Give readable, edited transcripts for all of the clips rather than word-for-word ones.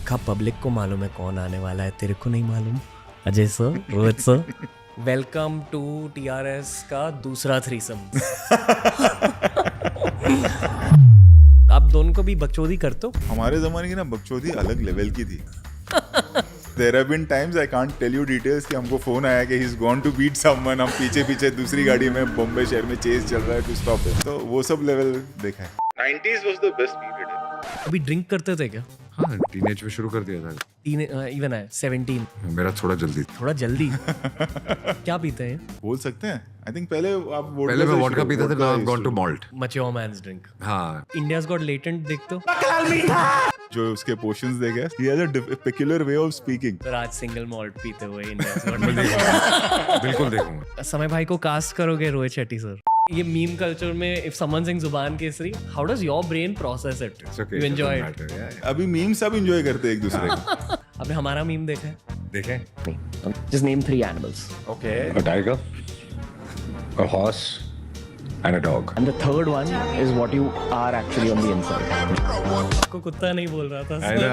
अक्खा public को मालूम है कौन आने वाला है, तेरे को नहीं मालूम? Ajay sir, Rohit sir, welcome to TRS का दूसरा थ्रीसम। आप दोनों को भी बकचोदी करते हो? हमारे जमाने की ना बकचोदी अलग लेवल की थी। There have been times I can't tell you details कि हमको फोन आया कि he's gone to beat someone, हम पीछे पीछे दूसरी गाड़ी में बॉम्बे शहर में चेस चल रहा है to stop it। तो वो सब लेवल देखा है। 90s was the best period। अभी ड्रिंक करते थे क्या? हाँ, टीनेज में शुरू कर दिया था। इवन है 17। मेरा थोड़ा जल्दी क्या पीते हैं? बोल सकते हैं। I think पहले आप पहले मैं वोडका पीता था, now I've gone to malt। Mature man's drink। हाँ, India's got latent देखते हो? जो उसके पोर्शंस देखे, he has a peculiar way of speaking। पर आज सिंगल मॉल्ट पीते हुए India's got बिल्कुल देखूंगा। समय भाई को कास्ट करोगे रोहित शेट्टी सर? ये मीम कल्चर में if someone sings जुबान Kesari, how does your brain process it? It's okay, You enjoy doesn't it? matter, yeah, अभी मीम सब एंजॉय करते हैं एक दूसरे को। आपने हमारा मीम देखा है? yeah। देखें? Just name 3 animals. Okay। A tiger, a horse, and a dog। And the third one is what you are actually on the inside. आपको कुत्ता नहीं बोल रहा था। I know।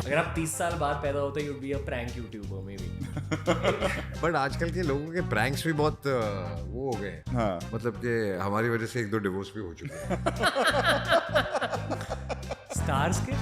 अगर आप 30 साल बाद पैदा होते you'd be a prank YouTuber maybe. But आजकल के लोगों के प्रैंक्स भी बहुत वो हो गए हैं। हाँ। मतलब कि हमारी वजह से 1-2 डिवोर्स भी हो चुके हैं। स्टार्स के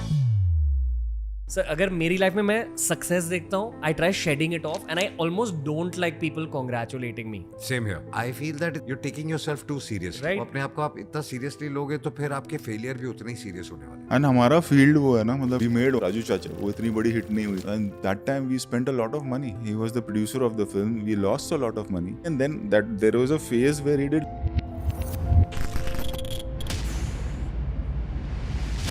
सर, अगर मेरी लाइफ में मैं सक्सेस देखता हूँ, I try shedding it off and I almost don't like people congratulating me. Same here. I feel that you are taking yourself too serious. Right. अपने आप को आप इतना सीरियसली लोगे तो फिर आपके फेलियर भी उतने ही सीरियस होने वाले हैं। एंड हमारा फील्ड वो है ना, मतलब we made राजू चाचा, वो इतनी बड़ी हिट नहीं हुई। And that time we spent a lot of money. He was the producer of the film. We lost a lot of money and then that there was a phase where he did.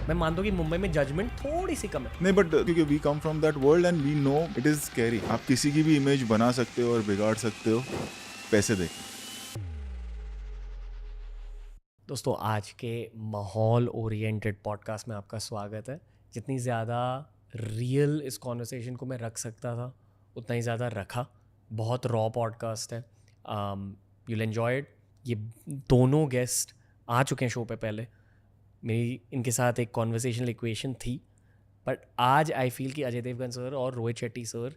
मैं मानता हूँ कि मुंबई में judgement थोड़ी सी कम है। नहीं, but क्योंकि we come from that world and we know it is scary. आप किसी की भी इमेज बना सकते हो और बिगाड़ सकते हो पैसे दे। दोस्तों, आज के माहौल ओरिएंटेड पॉडकास्ट में आपका स्वागत है। जितनी ज़्यादा रियल इस कॉन्वर्सेशन को मैं रख सकता था उतना ही ज़्यादा रखा। बहुत रॉ पॉडकास्ट है, यूल एन्जॉय इट। ये दोनों गेस्ट आ चुके हैं शो पे पहले। मेरी इनके साथ एक कॉन्वर्सेशनल इक्वेशन थी, बट आज आई फील कि अजय देवगन सर और रोहित शेट्टी सर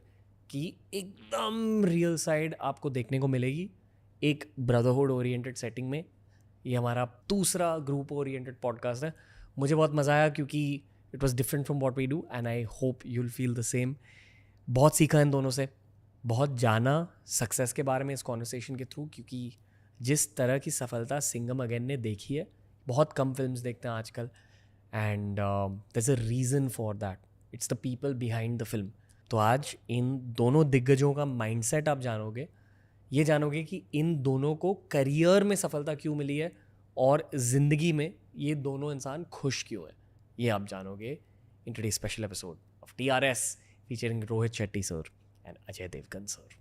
की एकदम रियल साइड आपको देखने को मिलेगी एक ब्रदरहुड ओरिएंटेड सेटिंग में। ये हमारा दूसरा ग्रुप ओरिएंटेड पॉडकास्ट है। मुझे बहुत मज़ा आया क्योंकि it was different from what we do and I hope you will feel the same. बहुत सीखा इन दोनों से, बहुत जाना सक्सेस के बारे में इस कॉन्वर्सेशन के थ्रू, क्योंकि जिस तरह की सफलता सिंघम अगेन ने देखी है, बहुत कम फिल्म्स देखते हैं आजकल, and there is a reason for that. It's the people behind the film. तो आज इन दोनों दिग्गजों का माइंडसेट आप जानोगे। ये जानोगे कि इन दोनों को करियर में सफलता क्यों मिली है और ज़िंदगी में ये दोनों इंसान खुश क्यों है। ये आप जानोगे in today's special episode of TRS featuring Rohit Shetty sir and Ajay Devgn sir.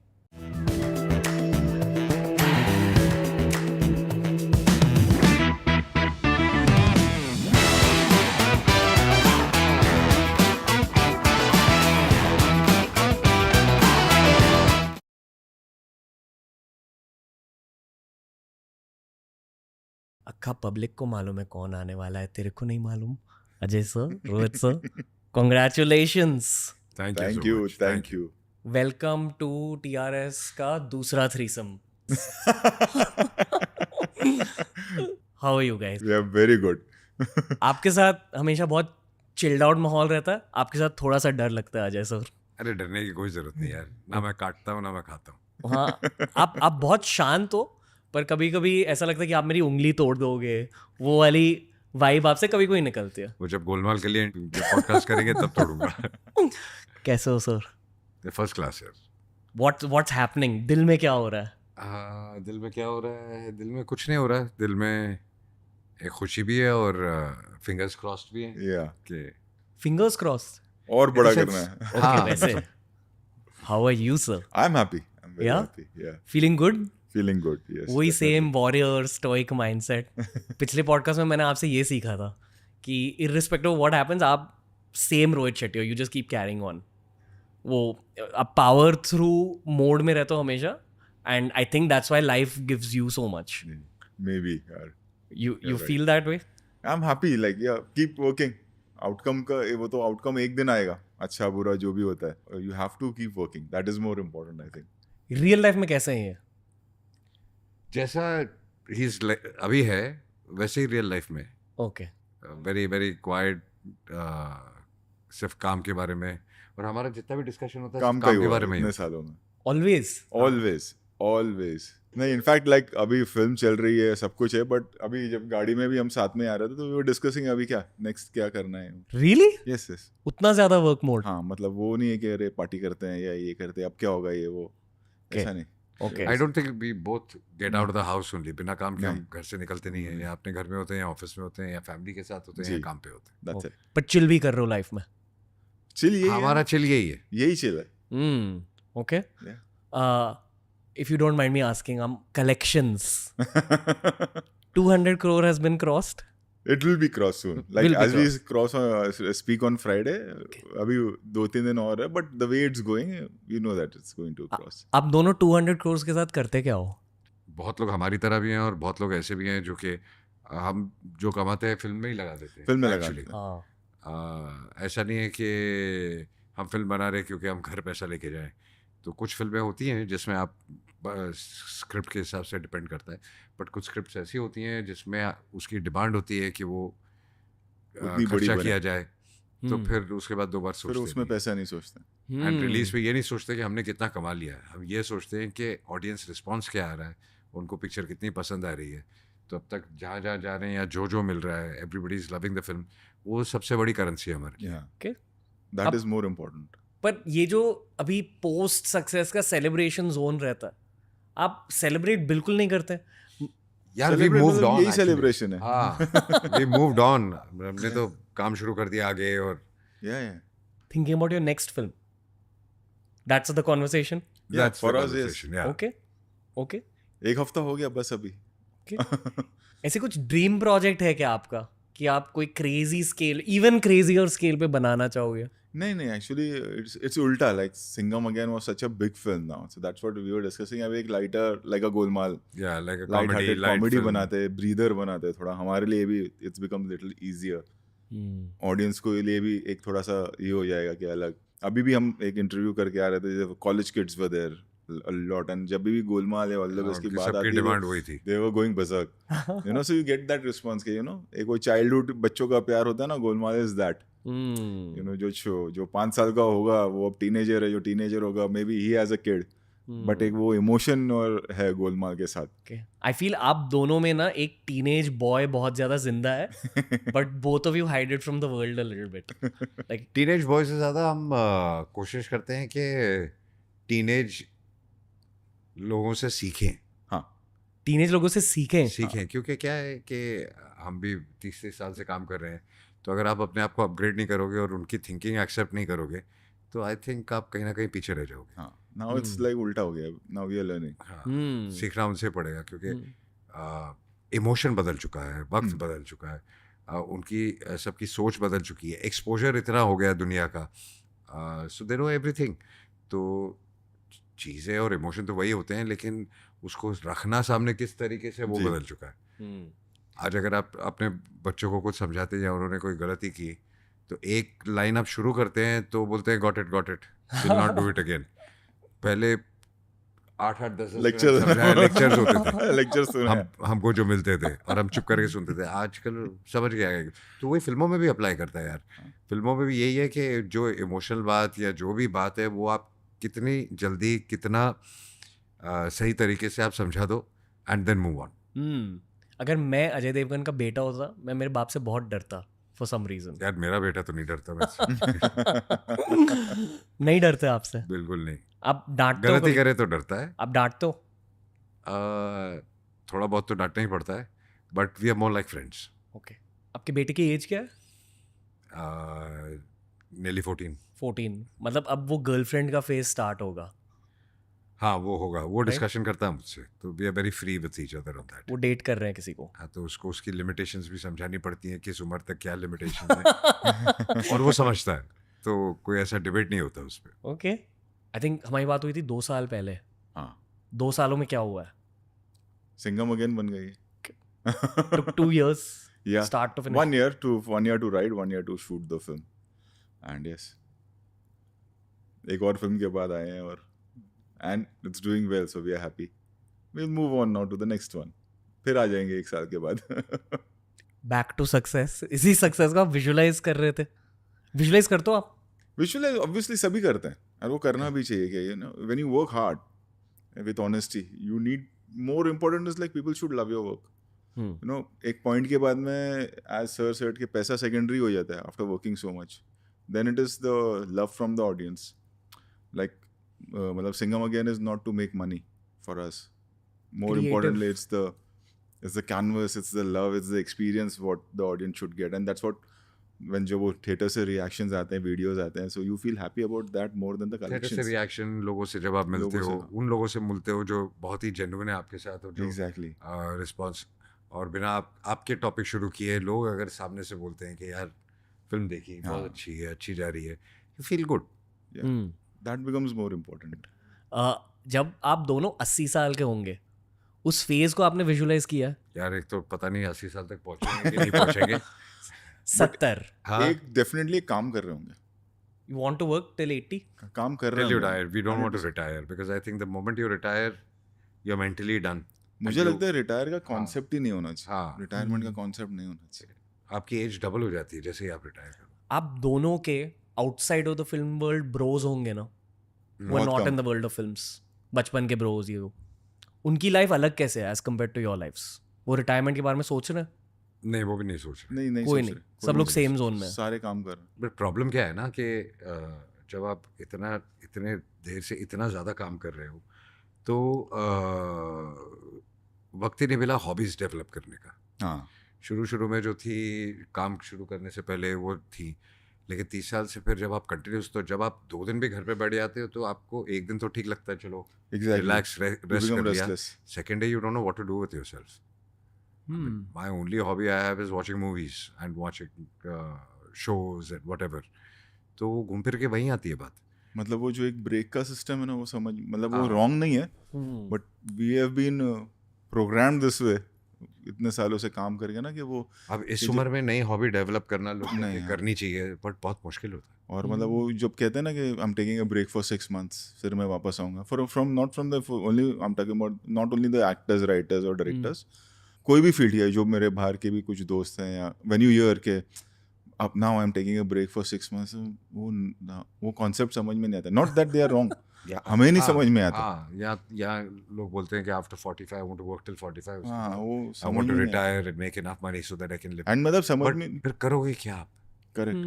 अक्खा पब्लिक को मालूम है कौन आने वाला है, तेरे को नहीं मालूम? Ajay sir, Rohit sir, congratulations. Thank you. Welcome to TRS का दूसरा threesome. How are you guys? We are very good. आपके साथ हमेशा बहुत चिल्ड आउट माहौल रहता है, आपके साथ थोड़ा सा डर लगता है अजय सर। अरे डरने की कोई जरूरत नहीं यार। ना मैं काटता हूँ ना मैं खाता हूँ। हाँ, आप बहुत शांत हो, पर कभी कभी ऐसा लगता है कि आप मेरी उंगली तोड़ दोगे। वो वाली वाइब आपसे कभी कोई निकलती है। वो जब गोलमाल के लिए पॉडकास्ट करेंगे तब तोड़ूंगा। कैसे हो सर? फर्स्ट क्लास यार। What's happening? दिल में क्या हो रहा है? दिल में क्या हो रहा है? दिल में कुछ नहीं हो रहा है। दिल में एक खुशी भी है और फिंगर्स क्रॉस्ड भी है या कि फिंगर्स क्रॉस्ड और बड़ा करना है। ओके। वैसे how are you sir? I am happy. I am very Yeah? Happy. या feeling good? Feeling good. Yes, वही सेम वॉरियर स्टोइक माइंडसेट। पिछले पॉडकास्ट में मैंने आपसे ये सीखा था कि इररिस्पेक्टिव ऑफ व्हाट हैपेंस, आप सेम रोहित शेट्टी हो, you just keep carrying on. वो आप पावर थ्रू मोड में रहते हो हमेशा, and I think that's why life gives you so much. May be यार। You You're feel that way? I'm happy, like, yeah, keep working. Outcome का वो तो आउटकम एक दिन आएगा, अच्छा बुरा जो भी होता है, you have to keep working, that is more important I think. Real life में कैसे हैं ये? जैसा अभी है वैसे ही रियल लाइफ में, ओके वेरी वेरी क्वाइट, सिर्फ काम के बारे में, और हमारा जितना भी डिस्कशन होता है काम सिर्फ का ही काम के हुआ बारे में ही इतने होता है। सालों में। ऑलवेज ऑलवेज ऑलवेज नहीं, इनफैक्ट लाइक अभी फिल्म चल रही है, सब कुछ है, बट अभी जब गाड़ी में भी हम साथ में आ रहे थे तो वी वर डिस्कसिंग अभी क्या नेक्स्ट क्या करना है। रियली यस यस, उतना ज्यादा वर्क मोड? हाँ मतलब वो नहीं है कि अरे पार्टी करते हैं या ये करते हैं अब क्या होगा ये वो, ऐसा नहीं। Okay I don't think we both get out of the house only, बिना काम के हम नहीं। घर से निकलते नहीं है, या अपने घर में होते हैं या ऑफिस में होते हैं या फैमिली के साथ होते हैं या जी। काम पे होते हैं। दैट्स इट, पर चिल भी कर रहे हो लाइफ में? चिल यही है, हमारा चिल यही है। यही चिल है। Okay Yeah. If you don't mind me asking, collections 200 crore has been crossed? It will be crossed soon. Like Will be as we cross speak on Friday, अभी 2-3 दिन और है, but the way it's going, you know that it's going to cross. आप दोनों 200 crores के साथ करते क्या हो? बहुत लोग हमारी तरह भी हैं और बहुत लोग ऐसे भी हैं जो कि हम जो कमाते हैं फिल्म में ही लगा देते हैं। फिल्म में लगा actually। देते हैं। हाँ ऐसा नहीं है कि हम फिल्म बना रहे हैं क्योंकि हम घर पैसा लेके जाएं। तो कुछ फिल्में होती हैं जिसमें आप स्क्रिप्ट के हिसाब से डिपेंड करता है, बट कुछ स्क्रिप्ट्स ऐसी होती हैं जिसमें उसकी डिमांड होती है कि वो उतनी बड़ी खर्चा बने। किया जाए, तो फिर उसके बाद दो बार फिर सोचते उसमें नहीं। पैसा नहीं सोचते। एंड रिलीज पे ये नहीं सोचते कि हमने कितना कमा लिया है, हम ये सोचते हैं कि ऑडियंस रिस्पॉन्स क्या आ रहा है, उनको पिक्चर कितनी पसंद आ रही है। तो अब तक जहाँ जहाँ जा रहे हैं या जो मिल रहा है, everybody is loving the film, वो सबसे बड़ी करेंसी है हमारी। Yeah, Okay. that अब- is more important. पर ये जो अभी पोस्ट सक्सेस का सेलिब्रेशन जोन रहता है, आप सेलिब्रेट बिल्कुल नहीं करते? यार वी Celebrate मूव्ड मतलब ऑन, यही celebration है। हाँ वी मूव्ड ऑन, हमने तो काम शुरू कर दिया आगे। और Yeah, yeah. Thinking about your next film, that's the conversation? Yeah, that's for the us, yes. conversation, yeah. Okay okay एक हफ्ता हो गया बस अभी। ऐसे कुछ ड्रीम प्रोजेक्ट है क्या आपका कि आप कोई crazy scale, even crazier scale पे बनाना चाहोगे? नहीं एक्चुअली इट्स उल्टा, like Singham again was such a big film now, so that's what we were discussing. अब एक lighter like a Golmaal, Yeah, like a light hearted comedy film. बनाते हैं, breather बनाते हैं थोड़ा, हमारे लिए भी it's become little easier, audience को लिए भी एक थोड़ा सा ये हो जाएगा कि अलग। अभी भी हम एक इंटरव्यू करके आ रहे थे, college kids were there a lot, and जब भी गोलमाल या ऑल की उनकी बात सबकी आती है डिमांड वही थी। they were going berserk, you know, so you get that response कि you know एक वो चाइल्डहुड बच्चों का प्यार होता है ना, Golmaal is that, you know, जो 5 साल का होगा वो अब टीनेजर है, जो टीनेजर होगा may be he has a kid, but एक वो इमोशन और है गोलमाल के साथ। आई फील आप दोनों में ना एक टीनेज बॉय बहुत ज्यादा जिंदा है, but both of you hide it from the world a little bit. Like teenage boy से ज़्यादा हम कोशिश करते हैं कि टीनेज लोगों से सीखें। हाँ, टीनेज लोगों से सीखें। क्योंकि क्या है कि हम भी 30 साल से काम कर रहे हैं, तो अगर आप अपने आप को अपग्रेड नहीं करोगे और उनकी थिंकिंग एक्सेप्ट नहीं करोगे, तो आई थिंक आप कहीं ना कहीं पीछे रह जाओगे। हाँ, नाउ इट्स लाइक उल्टा हो गया, नाउ वी आर लर्निंग। हाँ, सीखना उनसे पड़ेगा क्योंकि इमोशन बदल चुका है, वक्त बदल चुका है, उनकी सबकी सोच बदल चुकी है, एक्सपोजर इतना हो गया दुनिया का, सो दे नो एवरीथिंग। तो चीज़ें और इमोशन तो वही होते हैं, लेकिन उसको रखना सामने किस तरीके से वो जी। बदल चुका है। आज अगर आप अपने बच्चों को कुछ समझाते हैं या उन्होंने कोई गलती की, तो एक लाइन आप शुरू करते हैं तो बोलते हैं got it will not do it again. पहले 8-10 लेक्चर्स होते थे, लेक्चर्स हमको जो मिलते थे और हम चुप करके सुनते थे। आजकल समझ गया है, तो वही फिल्मों में भी अप्लाई करता है यार। फिल्मों में भी यही है कि जो इमोशनल बात या जो भी बात है वो आप कितनी जल्दी, कितना सही तरीके से आप समझा दो एंड देन मूव ऑन। अगर मैं अजय देवगन का बेटा होता, मैं मेरे बाप से बहुत डरता फॉर सम रीजन। यार मेरा बेटा तो नहीं डरता मुझसे। नहीं डरते आपसे? बिल्कुल नहीं। आप डांटते हो? गलती करे तो डरता है। आप डांटते हो? थोड़ा बहुत तो डांटना ही पड़ता है, but we are more like friends. Okay. आपके बेटे की एज क्या है? नेली 14। मतलब अब वो गर्लफ्रेंड का फेज स्टार्ट होगा। हाँ वो होगा, वो डिस्कशन करता है मुझसे, तो we are very free with each other on that. वो डेट कर रहे हैं किसी को? हाँ, तो उसको उसकी लिमिटेशंस भी समझानी पड़ती हैं, किस उम्र तक क्या लिमिटेशंस है और वो समझता है, तो कोई ऐसा डिबेट नहीं होता उस पर। ओके। आई थिंक हमारी बात हुई थी 2 साल पहले। हाँ, 2 सालों में क्या हुआ है? सिंघम अगेन बन गई। Took 2 years. Yeah. Start to finish. 1 year to write, 1 year to shoot the film. And yes, एक और फिल्म के बाद आए हैं और and it's doing well, so we are happy. We'll move on now to the next one. फिर आ जाएंगे 1 साल के बाद. Back to success. इसी सक्सेस को आप विजुलाइज कर रहे थे. विजुलाइज करते हो आप? विजुअलाइज ऑब्वियसली सभी करते हैं और वो करना भी चाहिए कि when you work hard with honesty you need more important is like people should love your work. एक पॉइंट के बाद में एज सर सेड कि पैसा सेकेंडरी हो जाता है after working so much. Then it is the love from the audience. Like मतलब Singham Again is not to make money for us. More importantly it's the canvas, it's the love, it's the experience what the audience should get. And that's what when जब वो theatre से reactions आते हैं, videos आते हैं, so you feel happy about that more than the collections. Theatre से reaction, लोगों से जब आप मिलते हो, उन लोगों से मिलते हो जो बहुत ही जेन्युइन है आपके साथ, और जो Exactly. रिस्पॉन्स, और बिना आपके टॉपिक शुरू किए लोग अगर सामने से बोलते हैं कि यार फिल्म देखी, बहुत अच्छी है, अच्छी जा रही है, you feel good. That becomes more important. जब आप दोनों 80 साल के होंगे, उस फेज को आपने विजुलाइज किया? यार एक तो पता नहीं 80 साल तक पहुंचेंगे कि नहीं पहुंचेंगे. 70. हाँ, एक डेफिनेटली काम कर रहे होंगे. You want to work till 80? काम कर रहे till you होंगे. die. We don't want to retire because I think the moment you retire, you're mentally done. मुझे लगता है रिटायर का कॉन्सेप्ट ही नहीं होना चाहिए. हाँ. रिटायरमेंट का कॉन्सेप्ट नहीं होना चाहिए. आपकी एज डबल हो जाती है जैसे ही आप रिटायर करो. आप दोनों के outside of the film world bros होंगे ना, वो बहुत not come. In the world of films. बचपन के ब्रोज ये वो. उनकी लाइफ अलग कैसे है as compare to your lifes? वो रिटायरमेंट के बारे में सोच रहे हैं? नहीं, वो भी नहीं सोच रहे. नहीं कोई सोच नहीं, रहे. सब लोग सेम जोन में. सारे काम कर रहे हैं. बट प्रॉब्लम क्या है ना कि जब आप इतने देर से इतना ज़्यादा काम कर रहे हो तो वक्त ही नहीं मिला हॉबीज़ डेवलप करने का. हाँ. शुरू में जो थी काम शुरू करने से पहले वो थी, लेकिन 30 साल से फिर जब आप कंटिन्यूस, तो जब आप 2 दिन भी घर पे बैठ जाते हो तो आपको एक दिन तो ठीक लगता है, चलो रिलैक्स रेस्ट कर लिया. Second day you don't know what to do with yourself. My only hobby I have is watching movies and watching shows and whatever. तो घूम फिर के वहीं आती है बात. मतलब वो जो एक ब्रेक का सिस्टम है ना, वो समझ, मतलब वो रॉन्ग नहीं है, but we have been programmed this way इतने सालों से काम करके ना कि वो अब इस उम्र में नई हॉबी डेवलप करना लोग नहीं, करनी चाहिए, बट बहुत मुश्किल होता है. और मतलब वो जब कहते हैं ना कि I am taking a break for 6 months, फिर मैं वापस आऊँगा, from not from the only I am talking about not only the actors, writers और डायरेक्टर्स, कोई भी फील्ड है. जो मेरे बाहर के भी कुछ दोस्त हैं, या व्हेन यू हियर के अब now I am taking a break for 6 months, वो कॉन्सेप्ट समझ में नहीं आता. Not that they are wrong, हमें नहीं समझ में आता. या लोग बोलते हैं कि after 45 I want to work till 45. हाँ, वो आई समझ वांट टू में retire and make enough money so that I can live. And मतलब समझ में फिर करोगे क्या आप? करेक्ट.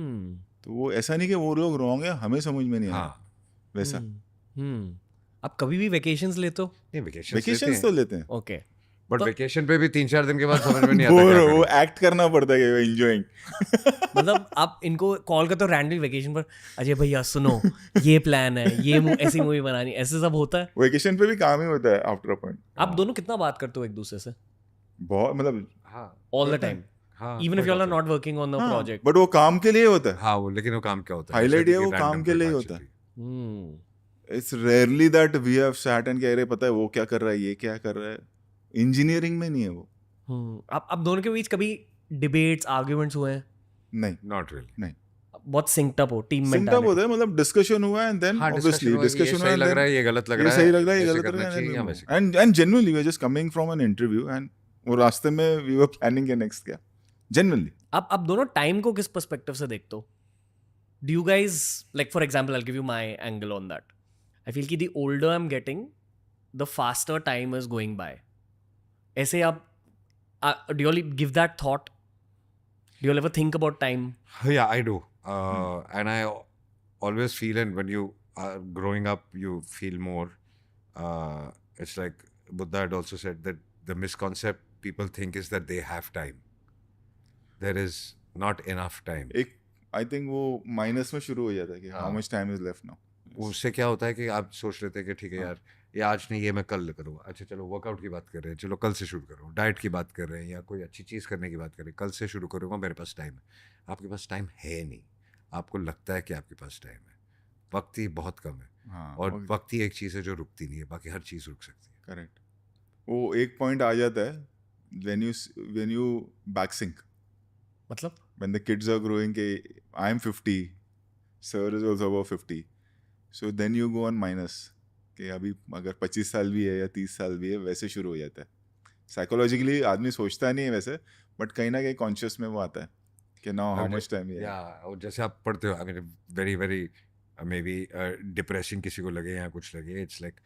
तो वो ऐसा नहीं कि वो लोग रॉन्ग है, हमें समझ में नहीं आया. हाँ, वैसा आप कभी भी वेकेशंस लेते हो? नहीं, वेकेशंस तो लेते हैं, ओके, बट वेकेशन पे भी 3-4 दिन के बाद समझ में नहीं आता क्या वो करें. एक्ट करना पड़ता है कि एंजॉयिंग. मतलब आप इनको कॉल करते हो रैंडमली वेकेशन पर, अजय भैया सुनो ये प्लान है, ये ऐसी मूवी बनानी, ऐसे सब होता है? वेकेशन पे भी काम ही होता है आफ्टर अ पॉइंट. आप दोनों कितना बात करते हो एक दूसरे से? बहुत, मतलब हाँ, ऑल द टाइम, हाँ, even if you are not working on the project? But वो काम के लिए होता है. हाँ, वो लेकिन वो काम क्या होता है? हाईलाइट जैसे है, वो कि काम random के लिए पे होता बात है. चल रही. It's rarely that we have sat and कह रहे पता है वो क्या कर रहा है, ये क्या कर रहा है. इंजीनियरिंग में नहीं है वो. आप दोनों के बीच कभी डिबेट्स, आर्ग्यूमेंट्स हुए हैं? नहीं, नॉट रियली. नहीं. बहुत सिंक्ड अप हो, टीम में सिंक्ड अप होता है, मतलब डिस्कशन हुआ एंड देन ऑब्वियसली डिस्कशन हुआ, सही लग रहा है, ये गलत लग रहा है, सही लग रहा है, ये ऐसे गलत लग करना रहा चाहिए या है. वैसे. And genuinely we are just coming from an interview and वो रास्ते में वी वर प्लानिंग के नेक्स्ट क्या. जेन्युइनली आप दोनों टाइम को किस पर्सपेक्टिव से देखते हो? Do you guys, like for example, I will give you my angle on that. I feel कि the older I am getting, the faster time is going by. ऐसे आप do you all give that thought? Do you all ever think about time? Yeah, I do. And I always feel, and when you are growing up, you feel more. It's like Buddha had also said that the misconcept people think is that they have time. There is not enough time. एक आई think वो minus में शुरू हो जाता है कि how much time is left now. उससे क्या होता है कि आप सोच लेते हैं कि ठीक है यार, ये आज नहीं, ये मैं कल करूँगा. अच्छा चलो, वर्कआउट की बात कर रहे हैं, चलो कल से शुरू करो. डाइट की बात कर रहे हैं या कोई अच्छी चीज़ करने की बात कर रहे हैं, कल से शुरू करूँगा, मेरे पास टाइम है. आपके पास टाइम है नहीं. आपको लगता है कि आपके पास टाइम है. वक्त ही बहुत कम है. हाँ, और वक्त ही एक चीज़ है जो रुकती नहीं है, बाकी हर चीज़ रुक सकती है. करेक्ट. वो एक पॉइंट आ जाता है व्हेन यू बैक सिंक. मतलब when the kids are growing ke I am 50, sir is also above 50, so then you go on minus कि अभी अगर 25 साल भी है या 30 साल भी है वैसे शुरू हो जाता है. साइकोलॉजिकली आदमी सोचता नहीं है वैसे, बट कहीं ना कहीं कॉन्शियस में वो आता है कि नाउ हाउ मच टाइम है. और जैसे आप पढ़ते हो, I mean very very may be depressing किसी को लगे या कुछ लगे, इट्स लाइक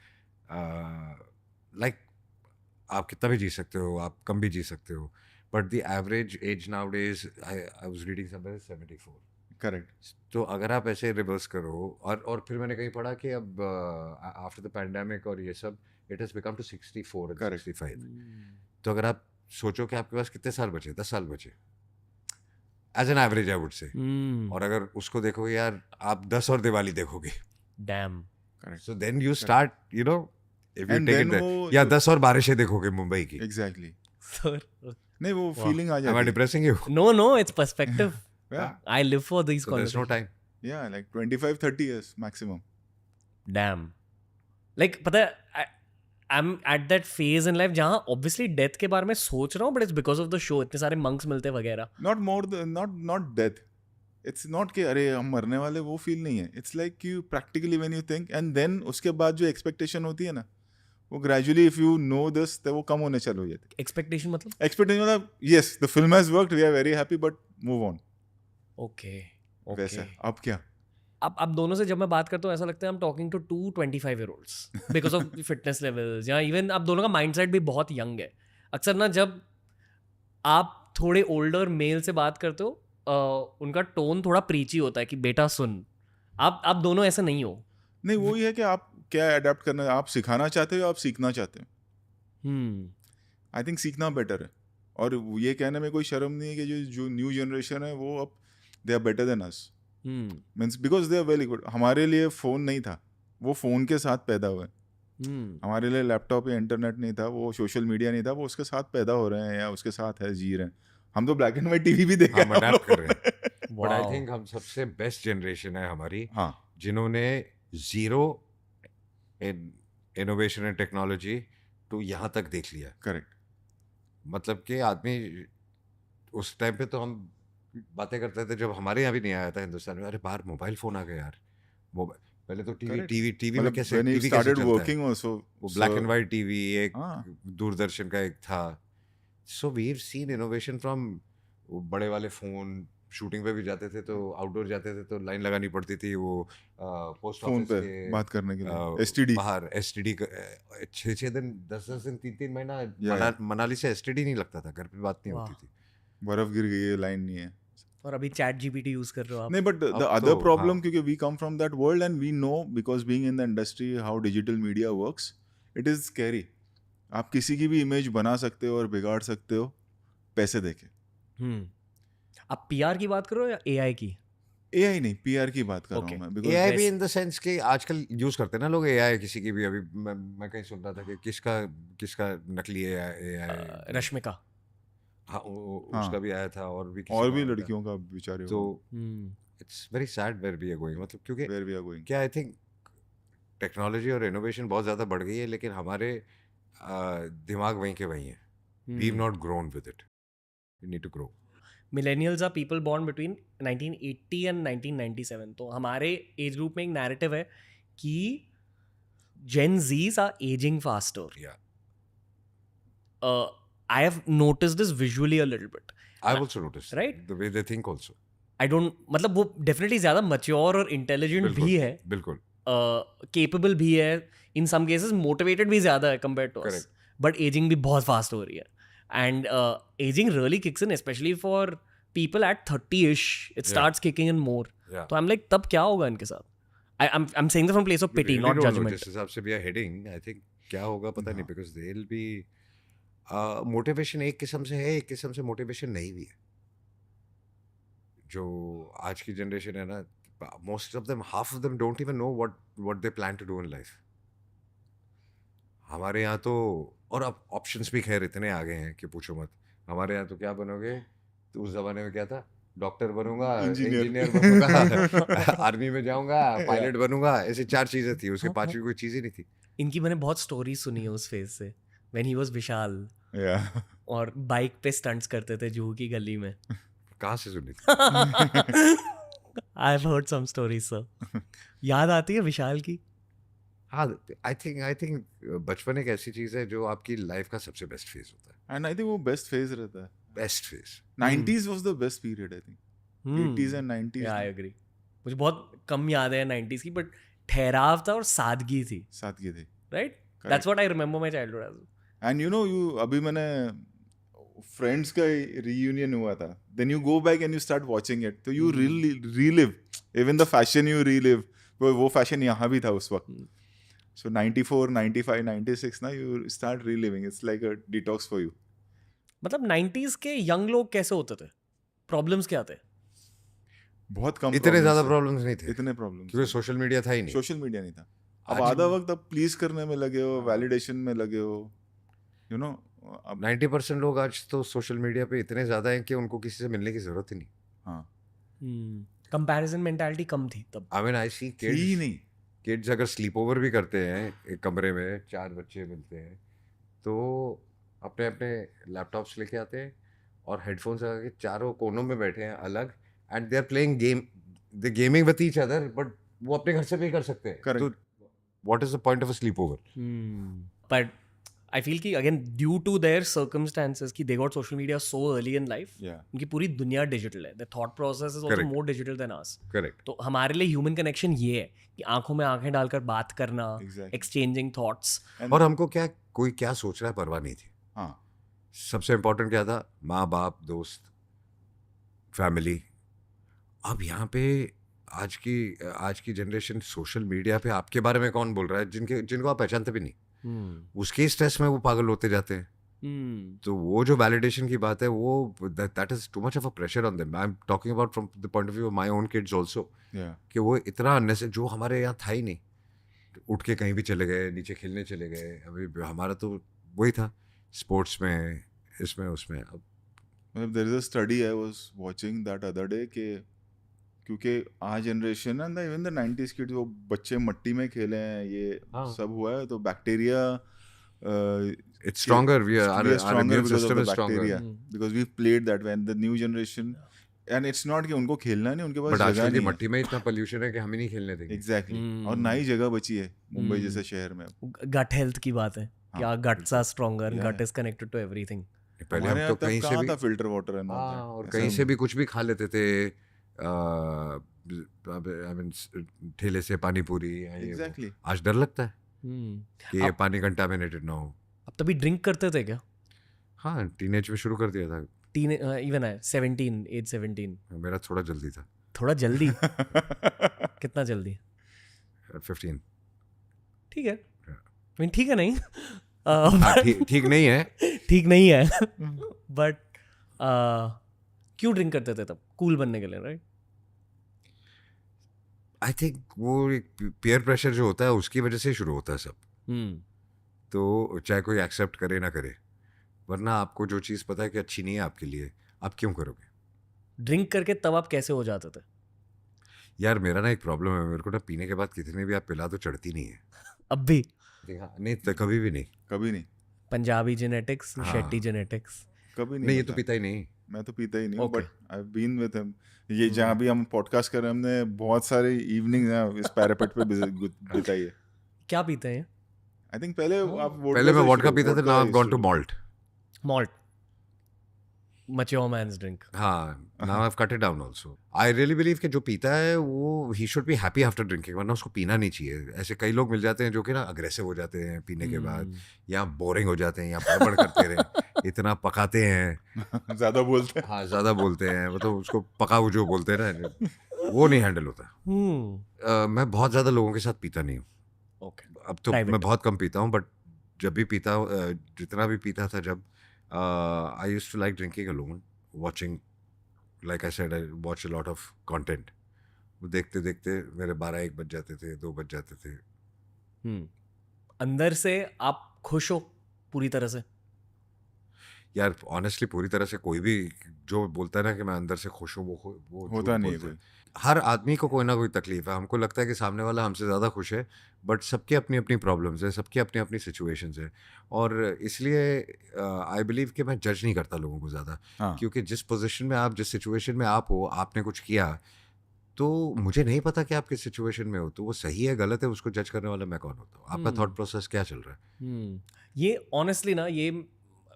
आप कितना भी जी सकते हो, आप कम भी जी सकते हो, but the average age now days I was reading somewhere 74. Correct. तो अगर आप ऐसे रिवर्स करो, और फिर मैंने कहीं पढ़ा कि अब आफ्टर द पैंडेमिक और ये सब it has become to 64 and Correct. 65. तो अगर आप सोचो कि आपके पास कितने साल बचे, 10 साल बचे as an average I would say, और अगर उसको देखोगे यार, आप 10 और दिवाली देखोगे, damn. So then you start you know if you And take then it that, वो या जो- 10 और बारिशें देखोगे मुंबई की. एग्जैक्टली. सर नहीं वो फीलिंग आ Am I जाती है. depressing you? no, it's perspective. Yeah. I live for these So there's no conversations. time. Yeah, like 25-30 years maximum. Damn. Like पता है, I'm at that phase in life जहाँ obviously death के बारे में सोच रहा हूँ, but it's because of the show. इतने सारे monks मिलते वगैरह. Not death. It's not कि अरे हम मरने वाले, वो फील नहीं है. It's like you practically when you think, and then उसके बाद जो expectation होती है ना, वो gradually if you know this, तो वो कम होने चालू हो जाती है. Expectation मतलब? Expectation मतलब yes, the film has worked, we are very happy, but move on. Okay. वैसा. अब क्या? अब दोनों से जब मैं बात करता हूँ ऐसा लगता है I'm talking to 2 25-year-olds because of fitness levels, या इवन अब दोनों का माइंडसेट भी बहुत यंग है. अक्सर ना जब आप थोड़े ओल्डर मेल से बात करते हो, उनका टोन थोड़ा प्रीची होता है कि बेटा सुन. आप दोनों ऐसे नहीं हो. नहीं वो ही है कि आप क्या अडेप्ट करना, आप सिखाना चाहते हो, आप सीखना चाहते हो. आई थिंक सीखना बेटर है. और ये कहने में कोई शर्म नहीं है कि जो न्यू जनरेशन है वो अब they are better than us. Means because they are very good. हमारे लिए फ़ोन नहीं था, वो फ़ोन के साथ पैदा हुए. हमारे लिए लैपटॉप या इंटरनेट नहीं था, वो सोशल मीडिया नहीं था, वो उसके साथ पैदा हो रहे हैं या उसके साथ है, जी रहे हैं. हम तो ब्लैक एंड वाइट टीवी भी देखा हम है. अडैप्ट कर रहे हैं. बट आई थिंक हम सबसे बेस्ट जनरेशन है हमारी, हाँ जिन्होंने जीरो इनोवेशन एंड टेक्नोलॉजी तो यहाँ तक देख लिया. करेक्ट. मतलब कि आदमी उस टाइम पे तो हम बातें करते थे जब हमारे यहाँ भी नहीं आया था हिंदुस्तान में, अरे बाहर मोबाइल फोन आ गया यार. मोबाइल पहले तो Correct. टीवी में कैसे when he टीवी कैसे started चलता है, working also, वो ब्लैक एंड वाइट टीवी, एक हाँ. दूरदर्शन का एक था. So we have seen innovation from बड़े वाले फोन. शूटिंग पे भी जाते थे तो आउटडोर जाते थे तो लाइन लगानी पड़ती थी, वो पोस्ट फोन ऑफिस पे के बात करने के लिए एसटीडी. बाहर एसटीडी 6 दिन 10 दिन 3 महीना yeah. मनाली से एसटीडी नहीं लगता था, घर पे बात नहीं वाह. होती थी. बर्फ गिर गई है, लाइन नहीं है. और अभी चैट जीपीटी यूज कर रहे हो आप. नहीं बट द अब अदर तो, प्रॉब्लम, हाँ. क्योंकि we come from that world and we know because being in the industry how digital media works, it is scary. आप किसी की भी इमेज बना सकते हो और बिगाड़ सकते हो पैसे देके. आप पीआर की बात करो या एआई की? एआई नहीं, पीआर की बात कर रहा Okay. हूँ मैं. बिकॉज एआई best- भी इन द सेंस कि आजकल यूज करते हैं ना लोग एआई किसी की भी. अभी मैं कहीं सुन रहा था कि किसका नकली एआई रश्मिका. हाँ, हाँ. उसका भी आया था, और भी और भी आया था. लड़कियों का बेचारे. तो it's very sad where we are going. मतलब क्योंकि वेयर वी आर गोइंग. क्या आई थिंक टेक्नोलॉजी और इनोवेशन बहुत ज़्यादा बढ़ गई है, लेकिन हमारे दिमाग वहीं के वहीं है. We have not grown with it. We need to grow. Millennials are people born between 1980 and 1997. तो हमारे एज ग्रुप में एक नैरेटिव है कि Gen Zs are ageing faster. Yeah. I have noticed this visually a little bit. I've also noticed. Right? The way they think also. I don't, मतलब वो definitely ज़्यादा mature और इंटेलिजेंट बिल्कुल, भी है, बिल्कुल. केपेबल भी है, इन सम केसेस मोटिवेटेड भी ज़्यादा है compare to us. Correct. But ageing भी बहुत फास्ट हो रही है. And ageing really kicks in, specially for people at 30-ish. It starts kicking in more. Yeah. तो आई एम लाइक तब क्या होगा इनके साथ? I'm saying that from place of We pity, really not don't know. judgment. जिस हिसाब से we are heading, I think क्या होगा पता नहीं, because they'll be मोटिवेशन एक किस्म से है, एक किस्म से मोटिवेशन नहीं भी है. जो आज की जनरेशन है ना, most of them, half of them don't even know what they plan to do in life. हमारे यहाँ तो, और अब ऑप्शंस भी खैर इतने आ गए हैं कि पूछो मत. हमारे यहाँ तो क्या बनोगे, तो उस जमाने में क्या था, डॉक्टर बनूंगा, इंजीनियर बनूंगा, आर्मी में जाऊंगा, पायलट बनूंगा, ऐसे 4 चीजें थी. उसके 5वीं कोई चीज ही नहीं थी. इनकी मैंने बहुत स्टोरी सुनी है उस फेज से, when he was Vishal. Yeah. और बाइक पे स्टंट्स करते थे जूहू की गली में. कहाँ से सुनी थी? I have heard some stories sir. याद आती है विशाल की? हाँ, आई थिंक बचपन एक ऐसी चीज है जो आपकी लाइफ का सबसे बेस्ट फेज होता है. एंड आई थिंक वो बेस्ट फेज रहता है. Best phase. 90s was the best period, I think. 80s and 90s. या आई एग्री. मुझे बहुत कम याद है 90s की, बट ठहराव था और सादगी थी. सादगी थी. Right, that's what I remember my childhood age. And you know, you अभी मैंने फ्रेंड्स का रियूनियन हुआ था, then you go back and you start watching it, तो you relive even the fashion, you relive वो फैशन यहाँ भी था उस वक्त. सो 94 95 96 ना, you start reliving. It's like a detox for you. मतलब 90s के यंग लोग कैसे होते थे? प्रॉब्लम्स क्या थे? बहुत कम. इतने ज्यादा प्रॉब्लम्स नहीं थे इतने प्रॉब्लम्स क्योंकि सोशल मीडिया था ही नहीं. सोशल मीडिया नहीं था. अब आज आधा वक्त अब प्लीज करने में लगे हो, वैलिडेशन में लगे हो, यू नो. अब 90% लोग आज तो सोशल मीडिया पे इतने ज्यादा हैं कि उनको किसी से मिलने की जरूरत ही नहीं. हाँ, कंपैरिजन मेंटालिटी कम थी तब. आई मीन आई सी ही नहीं. किड्स अगर स्लीप ओवर भी करते हैं एक कमरे में, 4 बच्चे मिलते हैं, तो अपने अपने लैपटॉप्स लेके आते हैं और हेडफोन्स लगा के चारों कोनों में बैठे हैं अलग, and they are playing game, they gaming with each other, but वो अपने घर से भी कर सकते हैं. Correct. तो what is the point of a sleepover? But I feel कि again due to their circumstances कि they got social media so early in life, Yeah. उनकी पूरी दुनिया डिजिटल है. The thought process is also Correct. More digital than us. Correct. तो हमारे लिए human connection ये है कि आंखों में आंखें डालकर बात करना, Exactly. Exchanging thoughts. और हमको क्या, कोई क्या सोच रहा है परवाह नहीं थी. हाँ, सबसे इम्पोर्टेंट क्या था? माँ बाप, दोस्त, फैमिली. अब यहाँ पे आज की जनरेशन सोशल मीडिया पे आपके बारे में कौन बोल रहा है, जिनको आप पहचानते भी नहीं, उसके स्ट्रेस में वो पागल होते जाते हैं. तो वो जो वैलिडेशन की बात है, वो that is too much of a pressure on them. I am talking about from the point of view of my own kids also, yeah. कि वो इतना अननेसेसरी, जो हमारे यहाँ था ही नहीं. उठ के कहीं भी चले गए, नीचे खेलने चले गए. अभी हमारा तो वही था, स्पोर्ट्स में, इसमें उसमें. अब मतलब there is a study I was watching that other day कि क्योंकि आज generation and even the 90s kids, वो बच्चे मट्टी में खेले हैं, ये हाँ. सब हुआ है, तो bacteria it's stronger. Our immune system is stronger. because we've played that way. And the new generation, and it's not कि उनको खेलना नहीं, उनके पास बट जगह आजकल की नहीं मट्टी में इतना पोल्यूशन है कि हम ही नहीं खेलने देंगे. एग्जैक्टली. और ना ही जगह बची है मुंबई जैसे शहर में. गट हेल्थ की बात है, क्या guts are stronger, gut is connected to everything. पहले हमारे हम तो यहाँ कहीं तब से कहाँ भी, था फिल्टर वाटर एंड और कहीं से भी कुछ भी खा लेते थे. आई मीन ठेले से पानी पूरी. एग्जैक्टली. आज डर लगता है कि ये पानी कंटामिनेटेड ना हो. अब तभी ड्रिंक करते थे क्या? हाँ, टीनेज में शुरू कर दिया था. इवन है 17. मेरा थोड़ा जल्दी था. थोड़ा जल्दी? कितना जल्दी? 15. ठीक है. I mean, ठीक है नहीं. हाँ, ठीक नहीं है. ठीक नहीं है. बट क्यों ड्रिंक करते थे तब? कूल बनने के लिए, राइट? आई थिंक वो पीयर प्रेशर जो होता है उसकी वजह से शुरू होता है सब. तो चाहे कोई एक्सेप्ट करे ना करे, वरना आपको जो चीज़ पता है कि अच्छी नहीं है आपके लिए, आप क्यों करोगे? ड्रिंक करके तब आप कैसे हो जाते थे? यार मेरा ना एक प्रॉब्लम है, मेरे को ना पीने के बाद कितने भी आप पिला तो चढ़ती नहीं है. अब भी? नहीं तो कभी भी नहीं. कभी नहीं. पंजाबी जेनेटिक्स, हाँ. शेट्टी जेनेटिक्स. कभी नहीं. नहीं, ये तो पीता ही नहीं. मैं तो पीता ही नहीं हूँ, Okay. But I have been with him. ये जहाँ भी हम पॉडकास्ट कर रहे हैं, हमने बहुत सारे इवनिंग इस पैरापेट पे बिताई है. क्या पीते हैं? आई थिंक पहले आप पहले मैं वोडका पीता था, now I have gone to malt. Malt, mature man's drink. हाँ, now I have cut it down also. I really believe कि जो पीता है वो ही should be happy after drinking, वरना उसको पीना नहीं चाहिए. ऐसे कई लोग मिल जाते हैं जो कि ना अग्रेसिव हो जाते हैं पीने के बाद, या बोरिंग हो जाते हैं, या बड़बड़ करते रहे, इतना पकाते हैं, ज्यादा बोलते हैं. हाँ ज़्यादा बोलते हैं, मतलब उसको पकाऊ जो बोलते हैं ना, वो नहीं हैंडल होता. मैं बहुत ज़्यादा लोगों के साथ पीता नहीं हूँ. ओके. अब तो Private. मैं बहुत कम पीता हूँ, बट जब भी पीता हूँ, जितना भी पीता था जब, I used to like drinking alone, watching, like I said, I watch a lot of content. वो देखते देखते मेरे 12-1 बज जाते थे, 2 बज जाते थे. अंदर से आप खुश हो पूरी तरह से? यार ऑनेस्टली पूरी तरह से कोई भी जो बोलता है ना कि मैं अंदर से खुश हूँ वो होता झूठ नहीं है बोलता कोई। हर आदमी को कोई ना कोई तकलीफ है, हमको लगता है कि सामने वाला हमसे ज़्यादा खुश है, बट सबकी अपनी अपनी प्रॉब्लम्स है, सबकी अपनी अपनी सिचुएशंस है, और इसलिए आई बिलीव कि मैं जज नहीं करता लोगों को ज़्यादा, हाँ। क्योंकि जिस पोजीशन में आप, जिस सिचुएशन में आप हो, आपने कुछ किया, तो मुझे नहीं पता कि आप किस सिचुएशन में हो, तो वो सही है गलत है उसको जज करने वाला मैं कौन होता हूँ? आपका थॉट प्रोसेस क्या चल रहा है? ये ऑनेस्टली ना, ये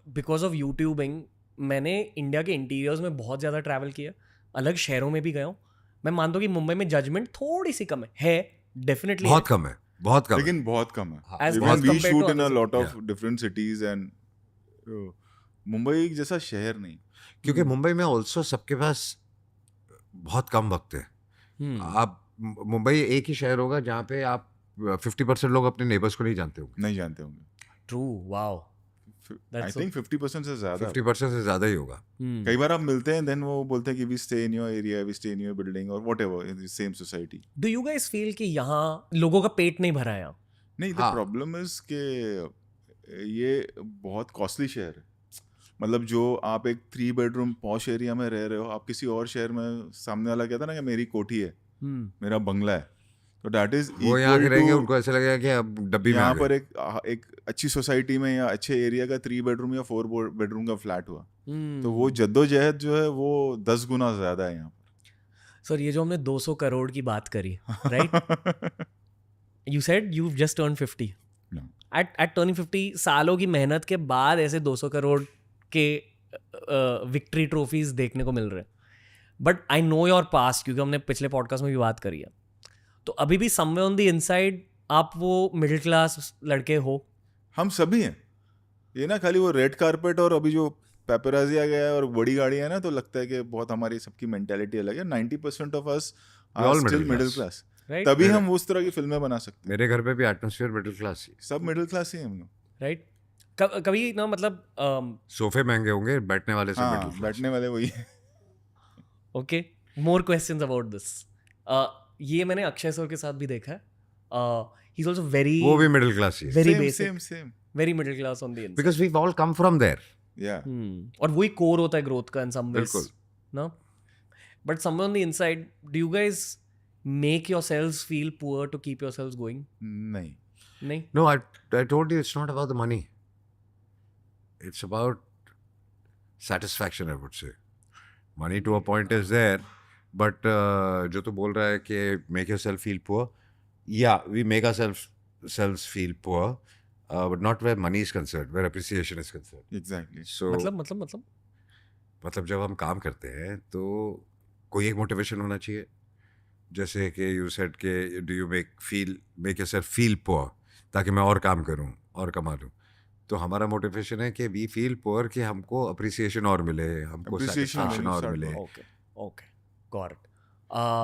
बिकॉज ऑफ यूट्यूबिंग मैंने इंडिया के इंटीरियर्स में बहुत ज़्यादा ट्रैवल किया, अलग शहरों में भी गया हूँ। मैं मानता हूँ कि मुंबई में जजमेंट थोड़ी सी कम है डेफिनेटली बहुत कम है, बहुत कम है। लेकिन बहुत कम है। As Even we compared to shoot in a other lot of Yeah. different cities and Mumbai जैसा शहर नहीं। क्योंकि मुंबई में ऑल्सो सबके पास बहुत कम वक्त है। आप मुंबई एक ही शहर होगा जहाँ पे आप 50% लोग अपने नेबर्स को नहीं जानते होंगे। नहीं जानते होंगे। ट्रू, वाओ, आई थिंक 50% से ज्यादा। 50% से ज़्यादा ही होगा। कई बार आप मिलते हैं, देन वो बोलते हैं कि we stay in your area, we stay in your building और whatever in the same society. Do you guys feel कि यहाँ लोगों का पेट नहीं भरा है यहाँ? नहीं, द हाँ। प्रॉब्लम इज के ये बहुत कॉस्टली शहर है। मतलब जो आप एक 3 बेडरूम पॉश एरिया में रह रहे हो, आप किसी और शहर में, सामने वाला कहता है ना कि मेरी कोठी है, मेरा बंगला है, तो दैट इज वो यहाँ के रहेंगे, उनको ऐसा लगेगा कि अब डब्बी में आ यहाँ गए। पर एक अच्छी सोसाइटी में या अच्छे एरिया का 3 बेडरूम या 4 बेडरूम का फ्लैट हुआ, तो वो जद्दोजहद जो है वो 10 गुना ज्यादा है यहाँ पर। सर, ये जो हमने 200 करोड़ की बात करी, right? You said you just turn 50। No. At turning 50 सालों की मेहनत के बाद ऐसे 200 करोड़ के विक्ट्री ट्रॉफीज देखने को मिल रहे हैं। But I know your past, क्योंकि हमने पिछले पॉडकास्ट में भी बात करी है, तो अभी भी समवेयर ऑन द इनसाइड आप वो मिडिल क्लास लड़के हो। हम सभी हैं ये ना, खाली वो रेड कारपेट और अभी जो पेपराजी आ गया है और बड़ी गाड़ी है ना, तो लगता है कि बहुत हमारी सबकी मेंटालिटी अलग है। 90% of us all are still middle middle class. Class, right तभी हम उस तरह की फिल्में बना सकते हैं। मेरे घर पे भी एटमॉस्फेयर मिडिल क्लास ही। सब मिडिल क्लास ही हैं हम लोग। राइट। कभी ना, मतलब सोफे महंगे होंगे, बैठने वाले सब मिडिल हाँ, क्लास। बैठने वाले वही है। Okay, more questions about this. ये मैंने अक्षय सर के साथ भी देखा है। ही इज आल्सो वेरी, वो भी मिडिल क्लास ही है। Very Same, basic, same. Very middle class on the inside. Because we all come from there. Yeah. और वही कोर होता है ग्रोथ का इन सम वेज, बिल्कुल। no? But somewhere on the inside, do you guys make yourselves feel poor to keep yourselves going? नहीं, नहीं? No, I told you it's not about the money. It's about satisfaction, I would say. Money to a point is there, but जो तू बोल रहा है कि make yourself feel poor, yeah, we make ourselves feel poor, but not where money is concerned, where appreciation is concerned. exactly. So मतलब जब हम काम करते हैं तो कोई एक मोटिवेशन होना चाहिए, जैसे कि यू सेड के do you make yourself feel poor, ताकि मैं और काम करूं और कमा लूं। तो हमारा मोटिवेशन है कि वी फील पुअर, कि हमको अप्रिसिएशन और मिले, हमको Appreciation सेटिस्फैक्शन मिले, और मिले। Okay, got it.